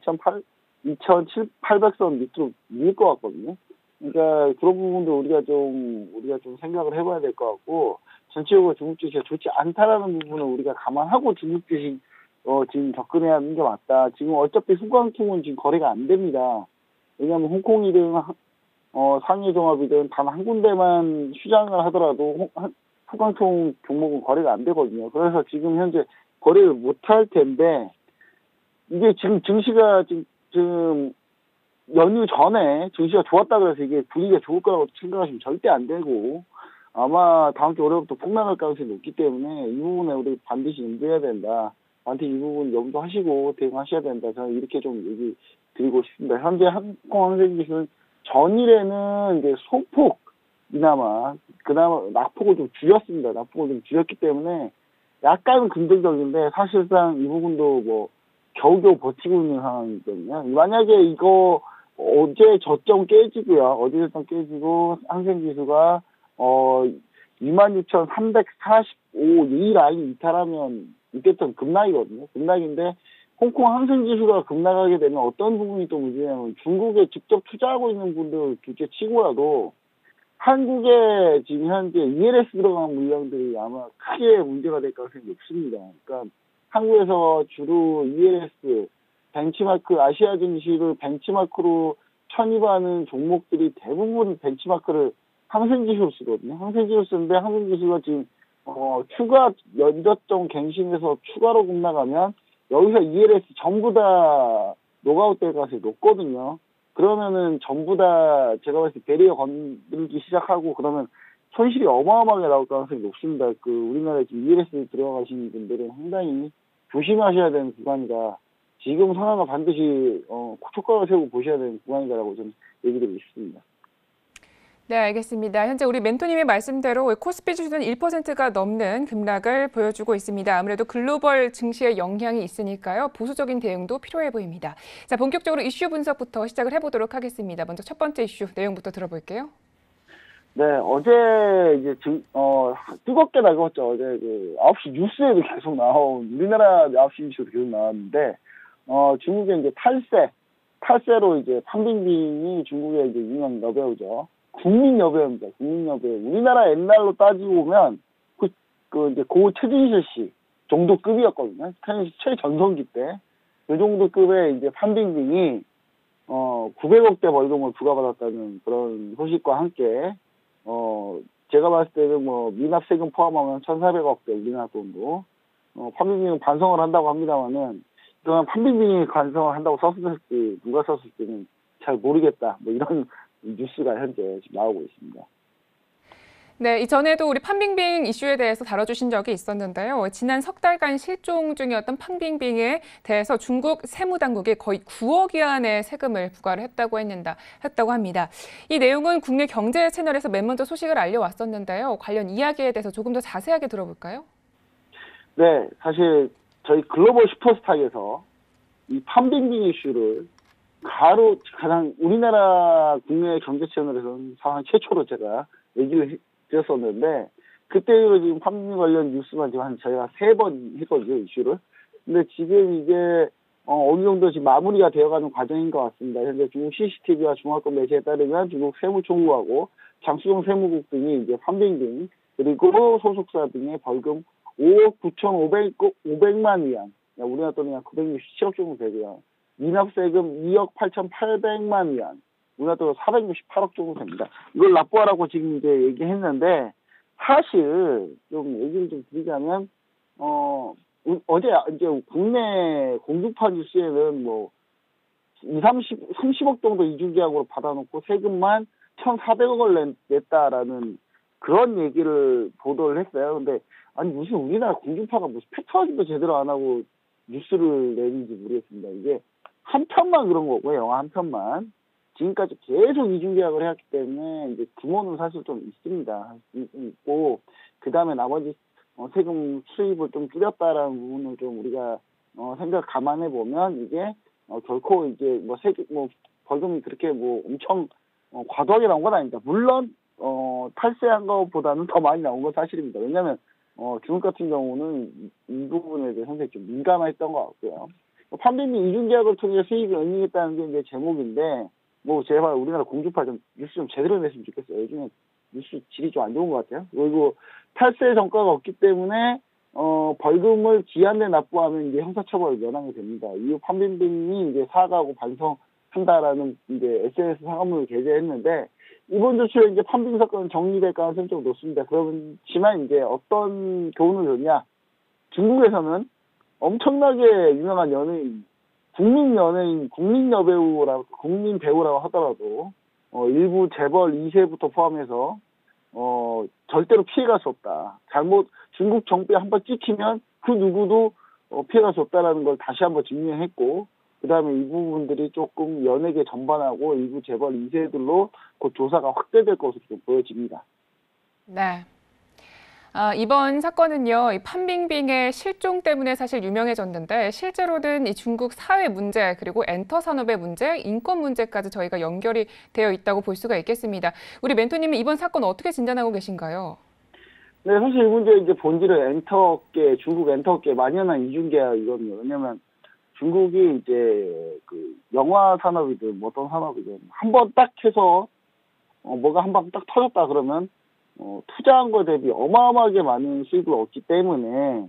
2,800선 밑으로 밀 것 같거든요. 그러니까 그런 부분도 우리가 좀 생각을 해봐야 될 것 같고 전체적으로 중국 주식이 좋지 않다라는 부분을 우리가 감안하고 중국 주식 지금 접근해야 하는 게 맞다. 지금 어차피 후광통은 지금 거래가 안 됩니다. 왜냐하면 홍콩이든 상해 종합이든 단 한 군데만 휴장을 하더라도 후광통 종목은 거래가 안 되거든요. 그래서 지금 현재 거래를 못 할 텐데 이게 지금 증시가 지금 연휴 전에 증시가 좋았다 그래서 이게 분위기가 좋을 거라고 생각하시면 절대 안 되고 아마 다음 주 월요일부터 폭락할 가능성이 높기 때문에 이 부분에 우리 반드시 염두해야 된다. 반드시 이 부분 염두하시고 대응하셔야 된다. 저는 이렇게 좀 얘기 드리고 싶습니다. 현재 항공항공기술은 전일에는 이제 소폭 그나마 낙폭을 좀 줄였습니다. 낙폭을 좀 줄였기 때문에 약간은 긍정적인데 사실상 이 부분도 뭐 겨우겨우 버티고 있는 상황이거든요. 만약에 이거 어제 저점 깨지고요. 어제 저점 깨지고 항생지수가 26,345 이 라인 이탈하면 이때부터 급락이거든요. 급락인데 홍콩 항생지수가 급락하게 되면 어떤 부분이 또 문제냐면 중국에 직접 투자하고 있는 분들 둘째 치고라도 한국에 지금 현재 ELS 들어간 물량들이 아마 크게 문제가 될 가능성이 높습니다. 그러니까 한국에서 주로 ELS, 벤치마크, 아시아 증시를 benchmark로 천입하는 종목들이 대부분 벤치마크를 항생지수로 쓰거든요. 항생지수로 쓰는데 항생지수가 지금 추가 연저점 갱신해서 추가로 급락하면 여기서 ELS 전부 다 노가웃 될 가능성이 높거든요. 그러면은 전부 다 제가 봤을 때 베리어 건들기 시작하고 그러면 손실이 어마어마하게 나올 가능성이 높습니다. 우리나라에 지금 ELS 들어가시는 분들은 상당히 조심하셔야 되는 구간이다. 지금 상황을 반드시 촉각을 세우고 보셔야 되는 구간이다라고 저는 얘기드리고 싶습니다. 네, 알겠습니다. 현재 우리 멘토님의 말씀대로 코스피 지수는 1%가 넘는 급락을 보여주고 있습니다. 아무래도 글로벌 증시에 영향이 있으니까요. 보수적인 대응도 필요해 보입니다. 자, 본격적으로 이슈 분석부터 시작을 해보도록 하겠습니다. 먼저 첫 번째 이슈 내용부터 들어볼게요. 네, 어제 이제 뜨겁게 나갔죠. 어제 9시 뉴스에도 계속 나온 우리나라 9시 뉴스도 계속 나왔는데 중국의 이제 탈세로 이제 판빙빙이 중국의 이제 유명 여배우죠. 국민 여배우입니다. 국민 여배우. 우리나라 옛날로 따지고 보면 이제 고 최진실 씨 정도 급이었거든요. 최전성기 때 그 정도 급의 이제 판빙빙이 900억대 벌금을 부과받았다는 그런 소식과 함께 제가 봤을 때는 뭐 미납 세금 포함하면 1,400억대 우리나라 돈도 판빙빙은 반성을 한다고 합니다만은 그런 판빙빙이 반성을 한다고 썼을지 누가 썼을지는 잘 모르겠다. 뭐 이런 뉴스가 현재 지금 나오고 있습니다. 네, 이전에도 우리 판빙빙 이슈에 대해서 다뤄주신 적이 있었는데요. 지난 석 달간 실종 중이었던 판빙빙에 대해서 중국 세무당국이 거의 9억 위안의 세금을 부과를 했다고 합니다. 이 내용은 국내 경제 채널에서 맨 먼저 소식을 알려왔었는데요. 관련 이야기에 대해서 조금 더 자세하게 들어볼까요? 네, 사실 저희 글로벌 슈퍼스타에서 이 판빙빙 이슈를 가장 우리나라 국내 경제 채널에서는 상황 최초로 제가 얘기를 드렸었는데 그때로 지금 판빙 관련 뉴스만 지금 저희가 3번 했거든요, 이슈를. 근데 지금 이게 어느 정도 지금 마무리가 되어가는 과정인 것 같습니다. 현재 중국 CCTV와 중화권 매체에 따르면 중국 세무총국하고 장수정 세무국 등이 이제 판빙빙 그리고 소속사 등의 벌금 5억 9,500만 위안, 우리나라 돈이 한 967억 정도 되고요. 미납세금 2억 8,800만 위안, 우리나라 돈으로 468억 정도 됩니다. 이걸 납부하라고 지금 이제 얘기했는데, 사실 좀 얘기를 좀 드리자면, 어제 이제 국내 공중파 뉴스에는 뭐 30억 정도 이중계약으로 받아놓고 세금만 1,400억을 냈다라는 그런 얘기를 보도를 했어요. 근데 아니 무슨 우리나라 공중파가 무슨 팩트 확인도 제대로 안 하고 뉴스를 내는지 모르겠습니다. 이게 한 편만 그런 거고요. 영화 한 편만. 지금까지 계속 이중계약을 해왔기 때문에 이제 규모는 사실 좀 있습니다. 있고 그 다음에 나머지 세금 수입을 좀 줄였다라는 부분을 좀 우리가 생각 감안해 보면 이게 결코 이제 벌금이 그렇게 뭐 엄청 과도하게 나온 건 아닙니다. 물론 탈세한 것보다는 더 많이 나온 건 사실입니다. 왜냐하면 중국 같은 경우는 이 부분에 대해 상당히 좀 민감했던 것 같고요. 판빈빙 이중계약을 통해 수익을 은닉했다는 게 이제 제목인데, 뭐 제발 우리나라 공주파 좀 뉴스 좀 제대로 냈으면 좋겠어요. 요즘에 뉴스 질이 좀 안 좋은 것 같아요. 그리고 탈세 전과가 없기 때문에 벌금을 기한내 납부하면 이제 형사처벌 면하게 됩니다. 이후 판빈빙이 이제 사과하고 반성한다라는 이제 SNS 사과문을 게재했는데, 이번 주 초에 이제 판빙 사건은 정리될 가능성이 좀 높습니다. 그렇지만 이제 어떤 교훈을 줬냐? 중국에서는 엄청나게 유명한 연예인, 국민 여배우라고, 국민 배우라고 하더라도 일부 재벌 2세부터 포함해서 절대로 피해갈 수 없다. 중국 정부에 한번 찍히면 그 누구도 피해갈 수 없다라는 걸 다시 한번 증명했고, 그 다음에 이 부분들이 조금 연예계 전반하고 일부 재벌 2세들로 그 조사가 확대될 것으로 좀 보여집니다. 네. 이번 사건은요, 이 판빙빙의 실종 때문에 사실 유명해졌는데, 실제로는 이 중국 사회 문제, 그리고 엔터 산업의 문제, 인권 문제까지 저희가 연결이 되어 있다고 볼 수가 있겠습니다. 우리 멘토님은 이번 사건 어떻게 진단하고 계신가요? 네, 사실 이 문제의 이제 본질은 중국 엔터계 만연한 이중계약이거든요. 왜냐면 중국이 이제 그 영화 산업이든 뭐 어떤 산업이든 한번 딱 해서 뭐가 한 방 딱 터졌다 그러면 투자한 거 대비 어마어마하게 많은 수익을 얻기 때문에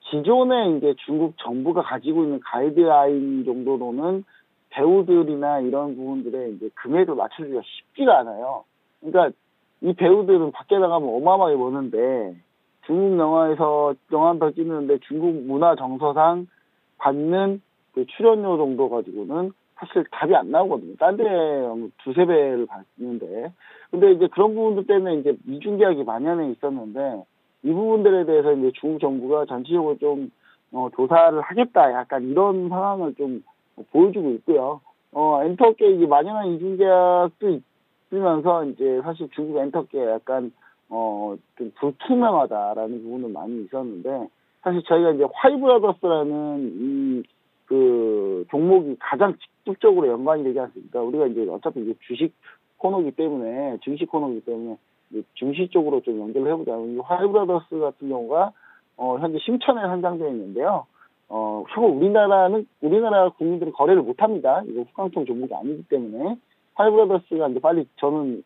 기존에 이제 중국 정부가 가지고 있는 가이드라인 정도로는 배우들이나 이런 부분들의 이제 금액을 맞춰주기가 쉽지가 않아요. 그러니까 이 배우들은 밖에 나가면 어마어마하게 버는데, 중국 영화에서 영화 한 편 찍는데 중국 문화 정서상 받는 그 출연료 정도 가지고는 사실 답이 안 나오거든요. 딴 데 두세 배를 받는데. 근데 이제 그런 부분들 때문에 이제 이중계약이 만연해 있었는데, 이 부분들에 대해서 이제 중국 정부가 전체적으로 좀 조사를 하겠다, 약간 이런 상황을 좀 보여주고 있고요. 엔터계 이제 만연한 이중계약도 있으면서 이제 사실 중국 엔터계 약간 좀 불투명하다라는 부분은 많이 있었는데, 사실 저희가 이제 화이브라더스라는 그 종목이 가장 직접적으로 연관이 되지 않습니까? 우리가 이제 어차피 이제 주식 코너이기 때문에, 증시 코너이기 때문에 증시 쪽으로 좀 연결을 해보자. 화이브라더스 같은 경우가 현재 심천에 상장되어 있는데요. 향후 우리나라 국민들은 거래를 못 합니다. 이거 후광통 종목이 아니기 때문에. 화이브라더스가 이제 빨리 저는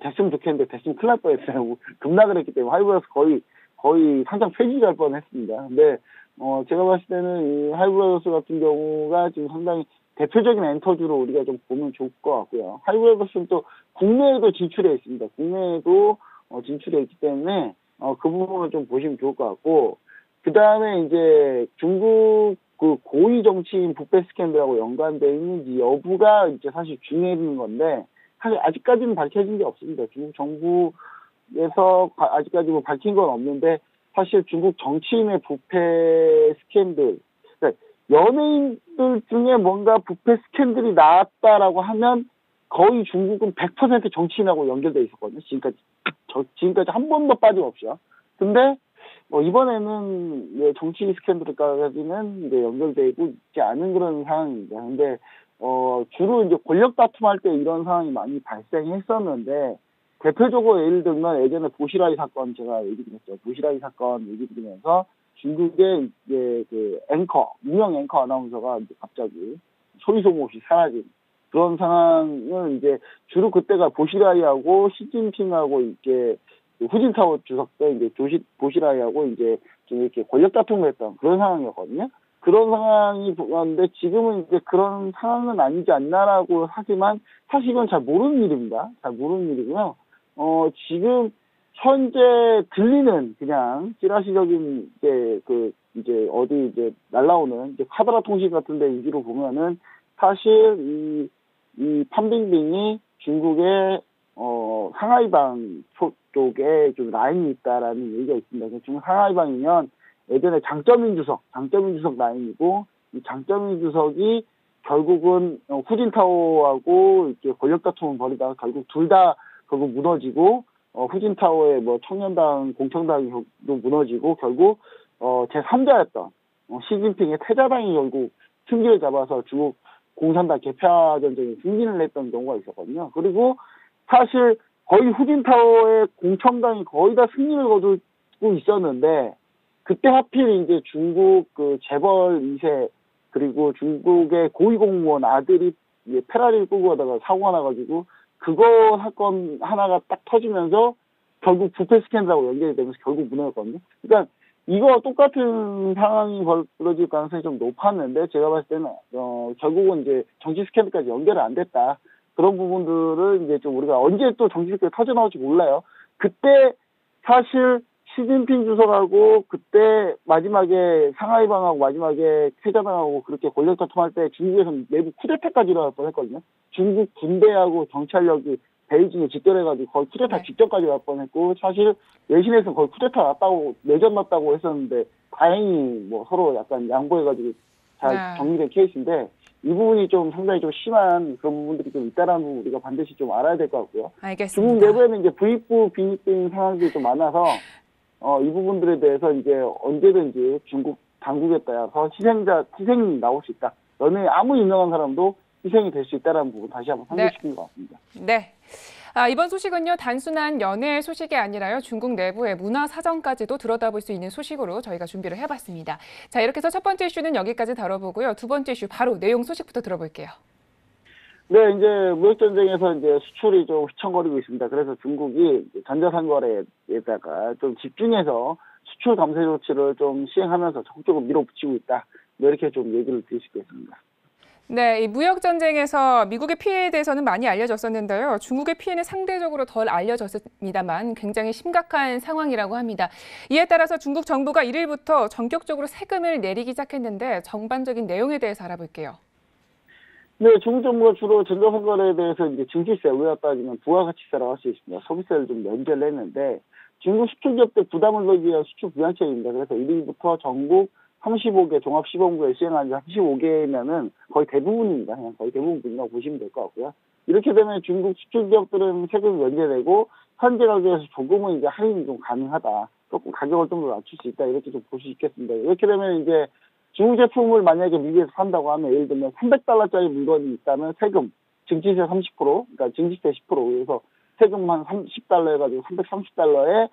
됐으면 좋겠는데 됐으면 큰일 날 뻔했어요. 급락을 했기 때문에 화이브라더스 거의 상장 폐지할 뻔했습니다. 근데 제가 봤을 때는 이 하이브라더스 같은 경우가 지금 상당히 대표적인 엔터주로 우리가 좀 보면 좋을 것 같고요. 하이브라더스는 또 국내에도 진출해 있습니다. 국내에도 진출해 있기 때문에 그 부분을 좀 보시면 좋을 것 같고, 그 다음에 이제 중국 그 고위 정치인 부패 스캔들하고 연관되어 있는지 여부가 이제 사실 중요한 건데, 사실 아직까지는 밝혀진 게 없습니다. 중국 정부에서 아직까지 뭐 밝힌 건 없는데, 사실 중국 정치인의 부패 스캔들, 그러니까 연예인들 중에 뭔가 부패 스캔들이 나왔다라고 하면 거의 중국은 100% 정치인하고 연결돼 있었거든요. 지금까지 한 번도 빠짐없이요. 근데 이번에는 정치 스캔들까지는 이제 연결되고 있지 않은 그런 상황입니다. 근데 주로 이제 권력 다툼할 때 이런 상황이 많이 발생했었는데, 대표적으로 예를 들면 예전에 보시라이 사건 제가 얘기 드렸죠. 보시라이 사건 얘기 드리면서 중국의 이제 그 유명 앵커 아나운서가 이제 갑자기 소리 소문 없이 사라진 그런 상황을 이제 주로 그때가 보시라이하고 시진핑하고 이렇게 후진타오 주석 때 이제 보시라이하고 이제 좀 이렇게 권력 다툼을 했던 그런 상황이었거든요. 그런 상황이 보았는데 지금은 이제 그런 상황은 아니지 않나라고 하지만 사실 이건 잘 모르는 일입니다. 잘 모르는 일이고요. 지금 현재 들리는 그냥 찌라시적인 이제 어디 이제 날라오는 이제 카더라 통신 같은 데 위주로 보면은 사실 이 판빙빙이 중국의 상하이방 쪽에 좀 라인이 있다라는 얘기가 있습니다. 중국 상하이방이면 예전에 장쩌민 주석 라인이고, 이 장쩌민 주석이 결국은 후진타오하고 이렇게 권력 다툼을 벌이다가 결국 둘 다 결국 무너지고, 후진타오의 뭐 청년당, 공청당도 무너지고, 결국 제3자였던 시진핑의 태자당이 결국 승기를 잡아서 중국 공산당 개파 전쟁에 승진을 했던 경우가 있었거든요. 그리고 사실 거의 후진타오의 공청당이 거의 다 승리를 거두고 있었는데 그때 하필 이제 중국 그 재벌 2세 그리고 중국의 고위공무원 아들이 페라리를 끌고 가다가 사고가 나가지고 그거 사건 하나가 딱 터지면서 결국 부패 스캔들하고 연결이 되면서 결국 무너졌거든요. 그러니까 이거 똑같은 상황이 벌어질 가능성이 좀 높았는데 제가 봤을 때는 결국은 이제 정치 스캔들까지 연결이 안 됐다. 그런 부분들을 이제 좀 우리가 언제 또 정치 스캔들 터져 나올지 몰라요. 그때 사실 시진핑 주석하고 그때 마지막에 상하이방하고 마지막에 퇴자당하고 그렇게 권력 다툼할 때 중국에서는 내부 쿠데타까지 일어날 뻔했거든요. 중국 군대하고 경찰력이 베이징에 집결해가지고 거의 쿠데타 직전까지 갈 뻔했고 사실 외신에서 거의 쿠데타 났다고 내전 났다고 했었는데 다행히 뭐 서로 약간 양보해가지고 잘 정리된 케이스인데 이 부분이 좀 상당히 좀 심한 그런 부분들이 좀 있다라는 부분 우리가 반드시 좀 알아야 될 것 같고요. 알겠습니다. 중국 내부에는 이제 부익부 빈익빈 상황들이 좀 많아서 이 부분들에 대해서 이제 언제든지 중국 당국에 따라서 희생이 나올 수 있다. 너네 아무 유명한 사람도 희생이 될 수 있다는 부분 다시 한번 상기시킨 것 같습니다. 네. 이번 소식은요, 단순한 연애 소식이 아니라요, 중국 내부의 문화 사정까지도 들여다볼 수 있는 소식으로 저희가 준비를 해봤습니다. 자, 이렇게 해서 첫 번째 이슈는 여기까지 다뤄보고요. 두 번째 이슈 바로 내용 소식부터 들어볼게요. 네, 이제 무역전쟁에서 이제 수출이 좀 휘청거리고 있습니다. 그래서 중국이 전자상거래에다가 좀 집중해서 수출 감세 조치를 좀 시행하면서 적극적으로 밀어붙이고 있다. 이렇게 좀 얘기를 드릴 수 있겠습니다. 네, 이 무역전쟁에서 미국의 피해에 대해서는 많이 알려졌었는데요. 중국의 피해는 상대적으로 덜 알려졌습니다만 굉장히 심각한 상황이라고 합니다. 이에 따라서 중국 정부가 1일부터 전격적으로 세금을 내리기 시작했는데 전반적인 내용에 대해서 알아볼게요. 네, 중국 정부가 주로 전자상거래에 대해서 이제 증시세, 우리가 따지면 부가가치세라고 할 수 있습니다. 소비세를 좀 면제를 했는데 중국 수출기업들 부담을 넣기 위한 수출 부양책입니다. 그래서 1일부터 전국 35개 종합시범구에 시행한 지 35개면은 거의 대부분입니다. 그냥 거의 대부분이라고 보시면 될 것 같고요. 이렇게 되면 중국 수출기업들은 세금이 면제되고 현재 가격에서 조금은 이제 할인이 좀 가능하다. 조금 가격을 좀 더 낮출 수 있다. 이렇게 좀 볼 수 있겠습니다. 이렇게 되면 이제 중국 제품을 만약에 미국에서 산다고 하면 예를 들면 $300짜리 물건이 있다면 세금, 증시세 30%, 그러니까 증시세 10%, 그래서 세금 한 $30 해가지고 $330에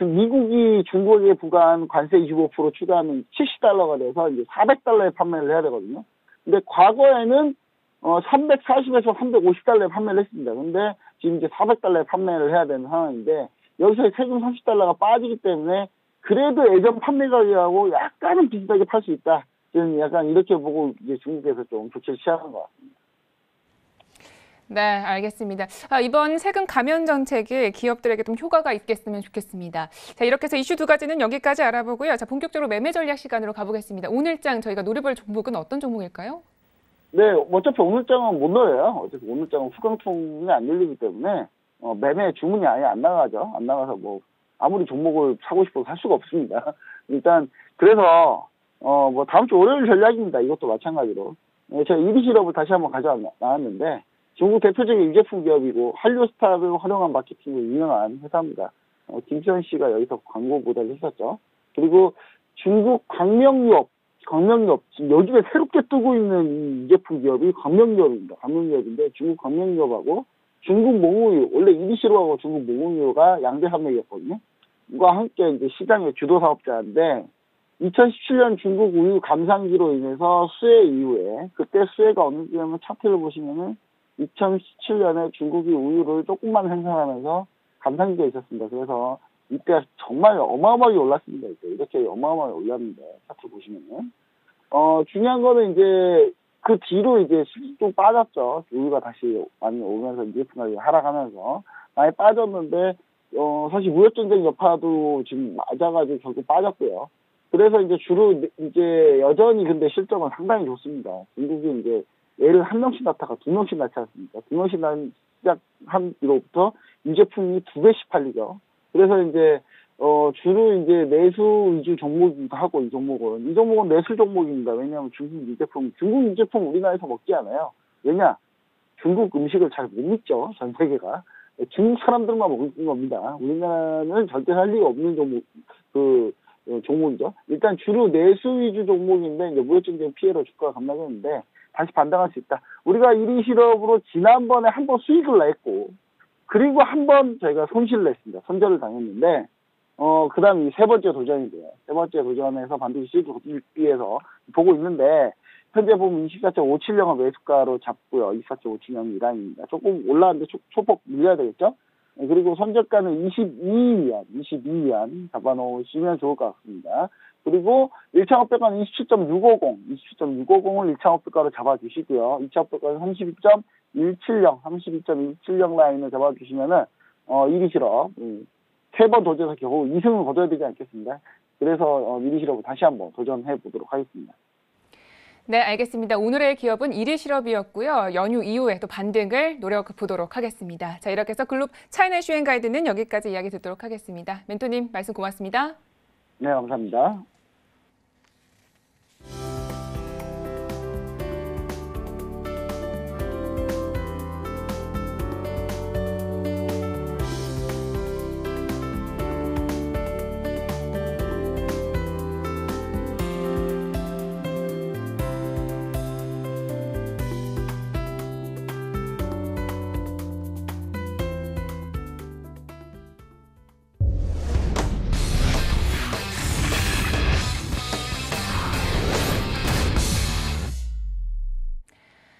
미국이 중국에 부과한 관세 25% 추가하면 $70가 돼서 이제 $400에 판매를 해야 되거든요. 근데 과거에는 340에서 $350에 판매를 했습니다. 근데 지금 이제 $400에 판매를 해야 되는 상황인데 여기서 세금 $30가 빠지기 때문에 그래도 예전 판매 가격하고 약간은 비슷하게 팔 수 있다. 저는 약간 이렇게 보고 이제 중국에서 좀 조치를 취하는 것 같습니다. 네, 알겠습니다. 이번 세금 감면 정책이 기업들에게 좀 효과가 있겠으면 좋겠습니다. 자, 이렇게 해서 이슈 두 가지는 여기까지 알아보고요. 자, 본격적으로 매매 전략 시간으로 가보겠습니다. 오늘장 저희가 노려볼 종목은 어떤 종목일까요? 네, 어차피 오늘장은 못 넣어요. 어차피 오늘장은 후강통이 안 열리기 때문에 매매 주문이 아예 안 나가죠. 안 나가서 뭐 아무리 종목을 사고 싶어도 살 수가 없습니다. 일단 그래서 뭐 다음 주 월요일 전략입니다. 이것도 마찬가지로 제가 EBC럽을 다시 한번 가져나왔는데 중국 대표적인 유제품 기업이고 한류스타를 활용한 마케팅으로 유명한 회사입니다. 김수현 씨가 여기서 광고 모델을 했었죠. 그리고 중국 광명유업 지금 요즘에 새롭게 뜨고 있는 이 유제품 기업이 광명유업입니다. 광명유업인데 중국 광명유업하고 중국 몽우유, 원래 EBC로 하고 중국 몽우유가 양대 산맥이었거든요. 이와 함께 이제 시장의 주도 사업자인데 2017년 중국 우유 감상기로 인해서 수해 이후에 그때 수해가 어느 정도냐면 차트를 보시면은 2017년에 중국이 우유를 조금만 생산하면서 감상기가 있었습니다. 그래서 이때 정말 어마어마하게 올랐습니다. 이렇게 어마어마하게 올랐는데 차트 보시면은 중요한 거는 이제 그 뒤로 이제 수익도 빠졌죠. 우유가 다시 많이 오면서 유제품 하락하면서 많이 빠졌는데 사실 무역전쟁 여파도 지금 맞아가지고 결국 빠졌고요. 그래서 이제 주로 이제 여전히 근데 실적은 상당히 좋습니다. 중국이 이제 예를 한 명씩 낳다가 두 명씩 낳지 않습니까? 두 명씩 시작한 뒤로부터 유제품이 2배씩 팔리죠. 그래서 이제 주로 이제 내수 위주 종목이기도 하고 이 종목은 내수 종목입니다. 왜냐하면 중국 유제품 우리나라에서 먹지 않아요. 왜냐? 중국 음식을 잘 못 믿죠. 전 세계가. 중국 사람들만 먹는 겁니다. 우리나라는 절대 할 리가 없는 종목이죠. 일단 주로 내수 위주 종목인데 이제 무역전쟁 피해로 주가가 급락했는데 다시 반등할 수 있다. 우리가 1위 실업으로 지난번에 한 번 수익을 냈고 그리고 한 번 저희가 손실을 냈습니다. 손절을 당했는데 그 다음 세 번째 도전이고요. 세 번째 도전에서 반드시 수익을 얻기 위해서 보고 있는데 현재 보면 24.570을 매수가로 잡고요. 24.570 이라인입니다. 조금 올라왔는데 소폭 밀려야 되겠죠? 그리고 손절가는 22위안 잡아놓으시면 좋을 것 같습니다. 그리고 1차 목표가는 27.650을 1차 목표가로 잡아주시고요. 2차 목표가는 32.170 라인을 잡아주시면은 1위 실업 3번 도전해서 겨우 2승을 거둬야 되지 않겠습니까? 그래서 1위 실업을 다시 한번 도전해 보도록 하겠습니다. 네, 알겠습니다. 오늘의 기업은 1위 실업이었고요. 연휴 이후에 또 반등을 노려보도록 하겠습니다. 자, 이렇게 해서 글룹 차이나 슈엔 가이드는 여기까지 이야기 듣도록 하겠습니다. 멘토님 말씀 고맙습니다. 네, 감사합니다.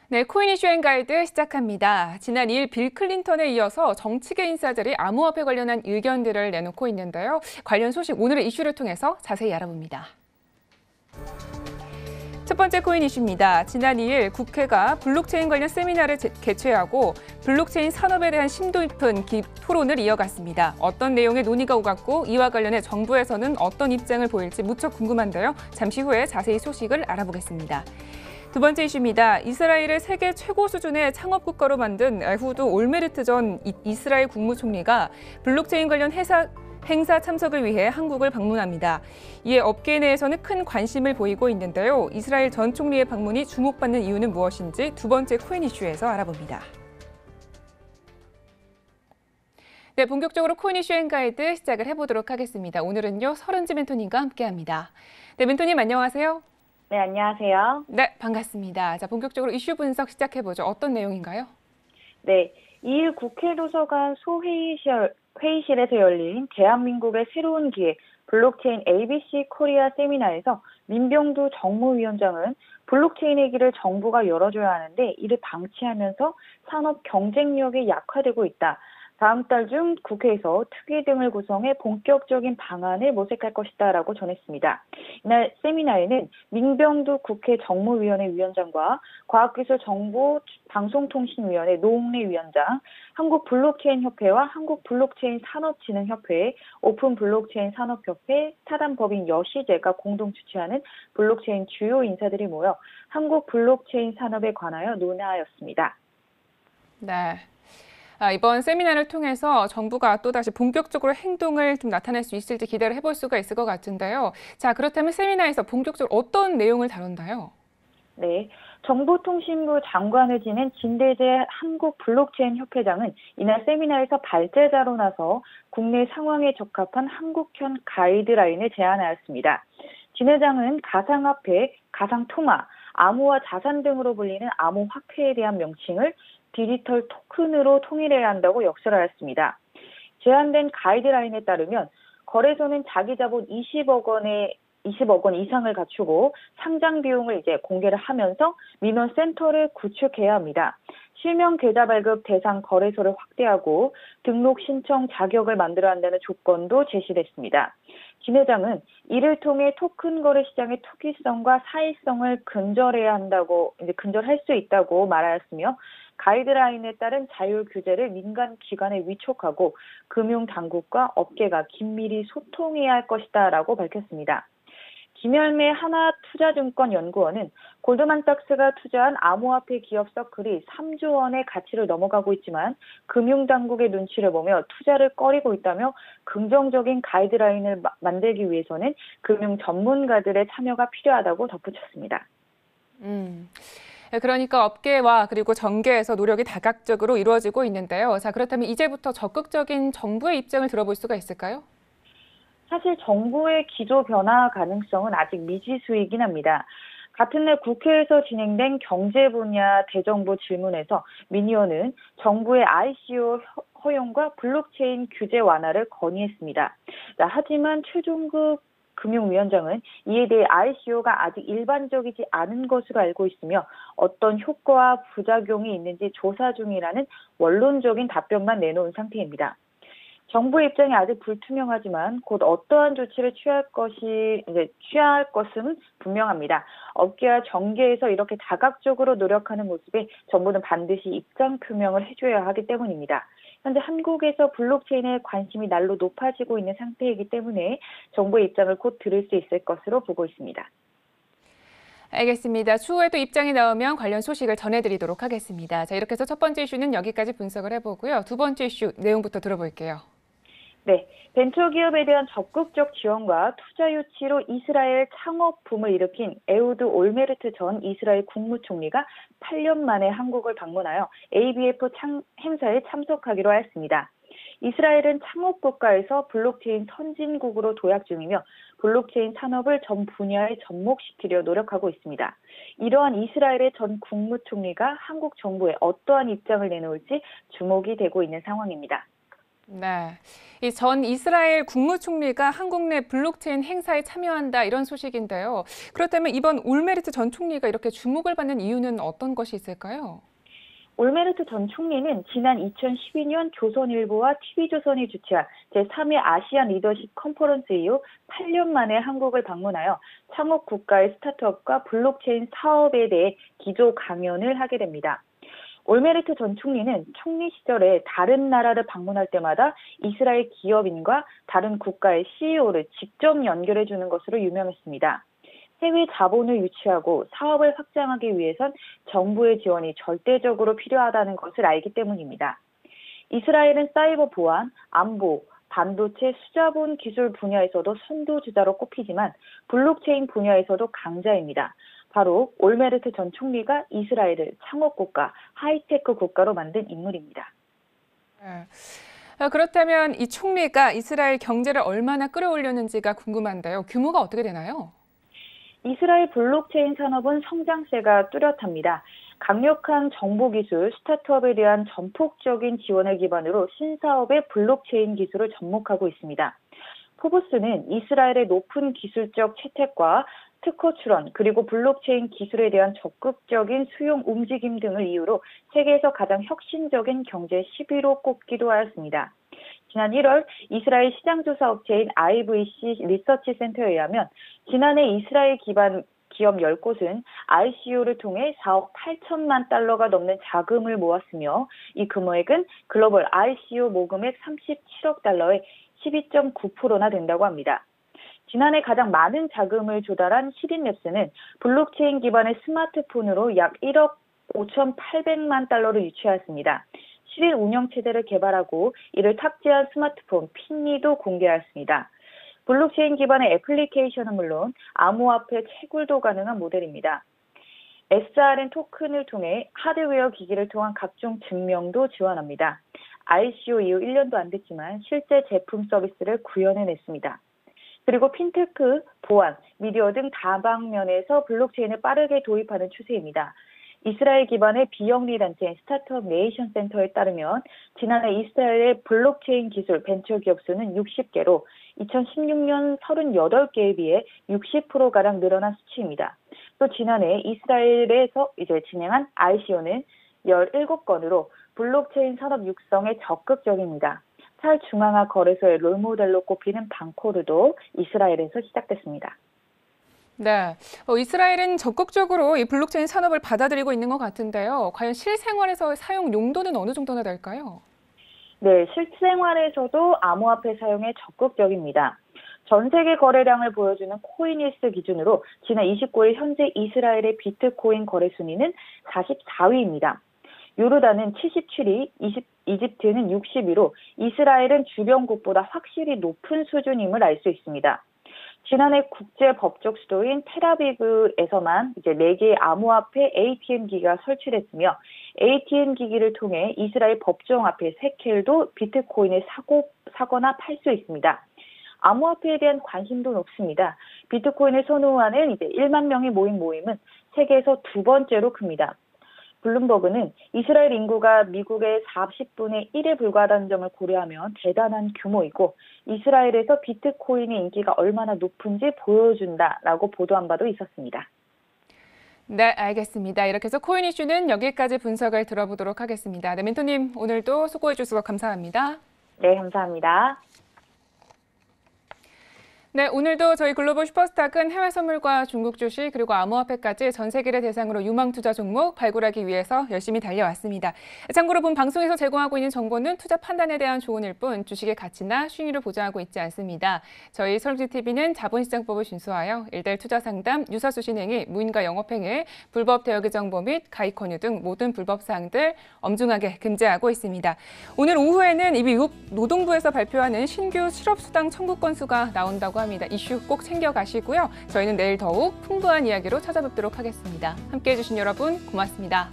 네, 코인 이슈 앤 가이드 시작합니다. 지난 2일 빌 클린턴에 이어서 정치계 인사들이 암호화폐 관련한 의견들을 내놓고 있는데요. 관련 소식 오늘의 이슈를 통해서 자세히 알아봅니다. 첫 번째 코인 이슈입니다. 지난 2일 국회가 블록체인 관련 세미나를 개최하고 블록체인 산업에 대한 심도 깊은 토론을 이어갔습니다. 어떤 내용의 논의가 오갔고 이와 관련해 정부에서는 어떤 입장을 보일지 무척 궁금한데요. 잠시 후에 자세히 소식을 알아보겠습니다. 두 번째 이슈입니다. 이스라엘을 세계 최고 수준의 창업 국가로 만든 에후드 올메르트 전 이스라엘 국무총리가 블록체인 관련 행사 참석을 위해 한국을 방문합니다. 이에 업계 내에서는 큰 관심을 보이고 있는데요. 이스라엘 전 총리의 방문이 주목받는 이유는 무엇인지 두 번째 코인 이슈에서 알아봅니다. 네, 본격적으로 코인 이슈 앤 가이드 시작을 해보도록 하겠습니다. 오늘은요, 서른지 멘토님과 함께합니다. 네, 멘토님 안녕하세요. 네, 안녕하세요. 네, 반갑습니다. 자, 본격적으로 이슈 분석 시작해보죠. 어떤 내용인가요? 네, 2일 국회 도서관 소회의실에서 열린 대한민국의 새로운 기회 블록체인 ABC 코리아 세미나에서 민병두 정무위원장은 블록체인의 길을 정부가 열어줘야 하는데 이를 방치하면서 산업 경쟁력이 약화되고 있다. 다음 달 중 국회에서 특위 등을 구성해 본격적인 방안을 모색할 것이다 라고 전했습니다. 이날 세미나에는 민병두 국회 정무위원회 위원장과 과학기술정보방송통신위원회 노웅래 위원장, 한국블록체인협회와 한국블록체인산업진흥협회, 오픈블록체인산업협회, 사단법인 여시제가 공동 주최하는 블록체인 주요 인사들이 모여 한국블록체인 산업에 관하여 논의하였습니다. 네. 이번 세미나를 통해서 정부가 또다시 본격적으로 행동을 좀 나타낼 수 있을지 기대를 해볼 수가 있을 것 같은데요. 자, 그렇다면 세미나에서 본격적으로 어떤 내용을 다룬다요? 네, 정보통신부 장관을 지낸 진대재 한국블록체인협회장은 이날 세미나에서 발제자로 나서 국내 상황에 적합한 한국형 가이드라인을 제안하였습니다. 진 회장은 가상화폐, 가상통화, 암호화 자산 등으로 불리는 암호화폐에 대한 명칭을 디지털 토큰으로 통일해야 한다고 역설하였습니다. 제안된 가이드라인에 따르면 거래소는 자기 자본 20억 원 이상을 갖추고 상장 비용을 공개를 하면서 민원 센터를 구축해야 합니다. 실명 계좌 발급 대상 거래소를 확대하고 등록 신청 자격을 만들어야 한다는 조건도 제시됐습니다. 진 회장은 이를 통해 토큰 거래 시장의 투기성과 사익성을 근절할 수 있다고 말하였으며 가이드라인에 따른 자율 규제를 민간 기관에 위촉하고 금융당국과 업계가 긴밀히 소통해야 할 것이다 라고 밝혔습니다. 김열매 하나투자증권연구원은 골드만삭스가 투자한 암호화폐 기업 서클이 3조 원의 가치를 넘어가고 있지만 금융당국의 눈치를 보며 투자를 꺼리고 있다며 긍정적인 가이드라인을 만들기 위해서는 금융 전문가들의 참여가 필요하다고 덧붙였습니다. 그러니까 업계와 그리고 정계에서 노력이 다각적으로 이루어지고 있는데요. 자, 그렇다면 이제부터 적극적인 정부의 입장을 들어볼 수가 있을까요? 사실 정부의 기조 변화 가능성은 아직 미지수이긴 합니다. 같은 날 국회에서 진행된 경제 분야 대정부 질문에서 민 의원은 정부의 ICO 허용과 블록체인 규제 완화를 건의했습니다. 하지만 최종국 금융위원장은 이에 대해 ICO가 아직 일반적이지 않은 것으로 알고 있으며 어떤 효과와 부작용이 있는지 조사 중이라는 원론적인 답변만 내놓은 상태입니다. 정부의 입장이 아직 불투명하지만 곧 어떠한 조치를 취할 것은 분명합니다. 업계와 정계에서 이렇게 다각적으로 노력하는 모습에 정부는 반드시 입장 표명을 해줘야 하기 때문입니다. 현재 한국에서 블록체인에 관심이 날로 높아지고 있는 상태이기 때문에 정부의 입장을 곧 들을 수 있을 것으로 보고 있습니다. 알겠습니다. 추후에도 입장이 나오면 관련 소식을 전해드리도록 하겠습니다. 자, 이렇게 해서 첫 번째 이슈는 여기까지 분석을 해보고요. 두 번째 이슈 내용부터 들어볼게요. 네, 벤처기업에 대한 적극적 지원과 투자 유치로 이스라엘 창업 붐을 일으킨 에우드 올메르트 전 이스라엘 국무총리가 8년 만에 한국을 방문하여 ABF 행사에 참석하기로 하였습니다. 이스라엘은 창업 국가에서 블록체인 선진국으로 도약 중이며 블록체인 산업을 전 분야에 접목시키려 노력하고 있습니다. 이러한 이스라엘의 전 국무총리가 한국 정부에 어떠한 입장을 내놓을지 주목이 되고 있는 상황입니다. 네, 이 전 이스라엘 국무총리가 한국 내 블록체인 행사에 참여한다 이런 소식인데요. 그렇다면 이번 올메르트 전 총리가 이렇게 주목을 받는 이유는 어떤 것이 있을까요? 올메르트 전 총리는 지난 2012년 조선일보와 TV조선이 주최한 제3회 아시안 리더십 컨퍼런스 이후 8년 만에 한국을 방문하여 창업 국가의 스타트업과 블록체인 사업에 대해 기조 강연을 하게 됩니다. 올메르트 전 총리는 총리 시절에 다른 나라를 방문할 때마다 이스라엘 기업인과 다른 국가의 CEO를 직접 연결해 주는 것으로 유명했습니다. 해외 자본을 유치하고 사업을 확장하기 위해선 정부의 지원이 절대적으로 필요하다는 것을 알기 때문입니다. 이스라엘은 사이버 보안, 안보, 반도체, 수자본 기술 분야에서도 선도주자로 꼽히지만 블록체인 분야에서도 강자입니다. 바로 올메르트 전 총리가 이스라엘을 창업국가, 하이테크 국가로 만든 인물입니다. 그렇다면 이 총리가 이스라엘 경제를 얼마나 끌어올렸는지가 궁금한데요. 규모가 어떻게 되나요? 이스라엘 블록체인 산업은 성장세가 뚜렷합니다. 강력한 정보기술, 스타트업에 대한 전폭적인 지원을 기반으로 신사업의 블록체인 기술을 접목하고 있습니다. 포브스는 이스라엘의 높은 기술적 채택과 특허 출원, 그리고 블록체인 기술에 대한 적극적인 수용 움직임 등을 이유로 세계에서 가장 혁신적인 경제 10위로 꼽기도 하였습니다. 지난 1월 이스라엘 시장조사 업체인 IVC 리서치 센터에 의하면 지난해 이스라엘 기반 기업 10곳은 ICO를 통해 4억 8천만 달러가 넘는 자금을 모았으며 이 금액은 글로벌 ICO 모금액 37억 달러의 12.9%나 된다고 합니다. 지난해 가장 많은 자금을 조달한 시린랩스는 블록체인 기반의 스마트폰으로 약 1억 5,800만 달러를 유치하였습니다. 시린 운영체제를 개발하고 이를 탑재한 스마트폰 핀니도 공개하였습니다. 블록체인 기반의 애플리케이션은 물론 암호화폐 채굴도 가능한 모델입니다. SRN 토큰을 통해 하드웨어 기기를 통한 각종 증명도 지원합니다. ICO 이후 1년도 안 됐지만 실제 제품 서비스를 구현해냈습니다. 그리고 핀테크, 보안, 미디어 등 다방면에서 블록체인을 빠르게 도입하는 추세입니다. 이스라엘 기반의 비영리 단체인 스타트업 네이션 센터에 따르면 지난해 이스라엘의 블록체인 기술 벤처기업 수는 60개로 2016년 38개에 비해 60%가량 늘어난 수치입니다. 또 지난해 이스라엘에서 진행한 ICO는 17건으로 블록체인 산업 육성에 적극적입니다. 탈중앙화 거래소의 롤모델로 꼽히는 방코르도 이스라엘에서 시작됐습니다. 네, 이스라엘은 적극적으로 이 블록체인 산업을 받아들이고 있는 것 같은데요. 과연 실생활에서의 사용 용도는 어느 정도나 될까요? 네, 실생활에서도 암호화폐 사용에 적극적입니다. 전 세계 거래량을 보여주는 코인일스 기준으로 지난 29일 현재 이스라엘의 비트코인 거래 순위는 44위입니다. 요르단은 77위, 이집트는 60위로 이스라엘은 주변국보다 확실히 높은 수준임을 알 수 있습니다. 지난해 국제 법적 수도인 텔아비브에서만 4개의 암호화폐 ATM 기기가 설치됐으며 ATM 기기를 통해 이스라엘 법정화폐 세켈도 비트코인을 사거나 팔 수 있습니다. 암호화폐에 대한 관심도 높습니다. 비트코인을 선호하는 1만 명이 모인 모임은 세계에서 두 번째로 큽니다. 블룸버그는 이스라엘 인구가 미국의 40분의 1에 불과하다는 점을 고려하면 대단한 규모이고 이스라엘에서 비트코인의 인기가 얼마나 높은지 보여준다라고 보도한 바도 있었습니다. 네, 알겠습니다. 이렇게 해서 코인 이슈는 여기까지 분석을 들어보도록 하겠습니다. 네, 멘토님 오늘도 수고해 주셔서 감사합니다. 네, 감사합니다. 네, 오늘도 저희 글로벌 슈퍼스탁은 해외 선물과 중국 주식 그리고 암호화폐까지 전 세계를 대상으로 유망 투자 종목 발굴하기 위해서 열심히 달려왔습니다. 참고로 본 방송에서 제공하고 있는 정보는 투자 판단에 대한 조언일 뿐 주식의 가치나 수익률을 보장하고 있지 않습니다. 저희 설국지TV는 자본시장법을 준수하여 일대일 투자 상담, 유사수신 행위, 무인가 영업행위, 불법 대여기 정보 및 가입 권유 등 모든 불법 사항들 엄중하게 금지하고 있습니다. 오늘 오후에는 이미 미국 노동부에서 발표하는 신규 실업수당 청구 건수가 나온다고 합니다. 이슈 꼭 챙겨가시고요. 저희는 내일 더욱 풍부한 이야기로 찾아뵙도록 하겠습니다. 함께해 주신 여러분 고맙습니다.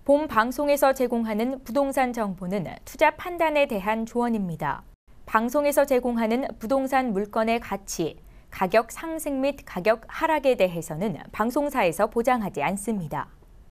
본 방송에서 제공하는 부동산 정보는 투자 판단에 대한 조언입니다. 방송에서 제공하는 부동산 물건의 가치, 가격 상승 및 가격 하락에 대해서는 방송사에서 보장하지 않습니다.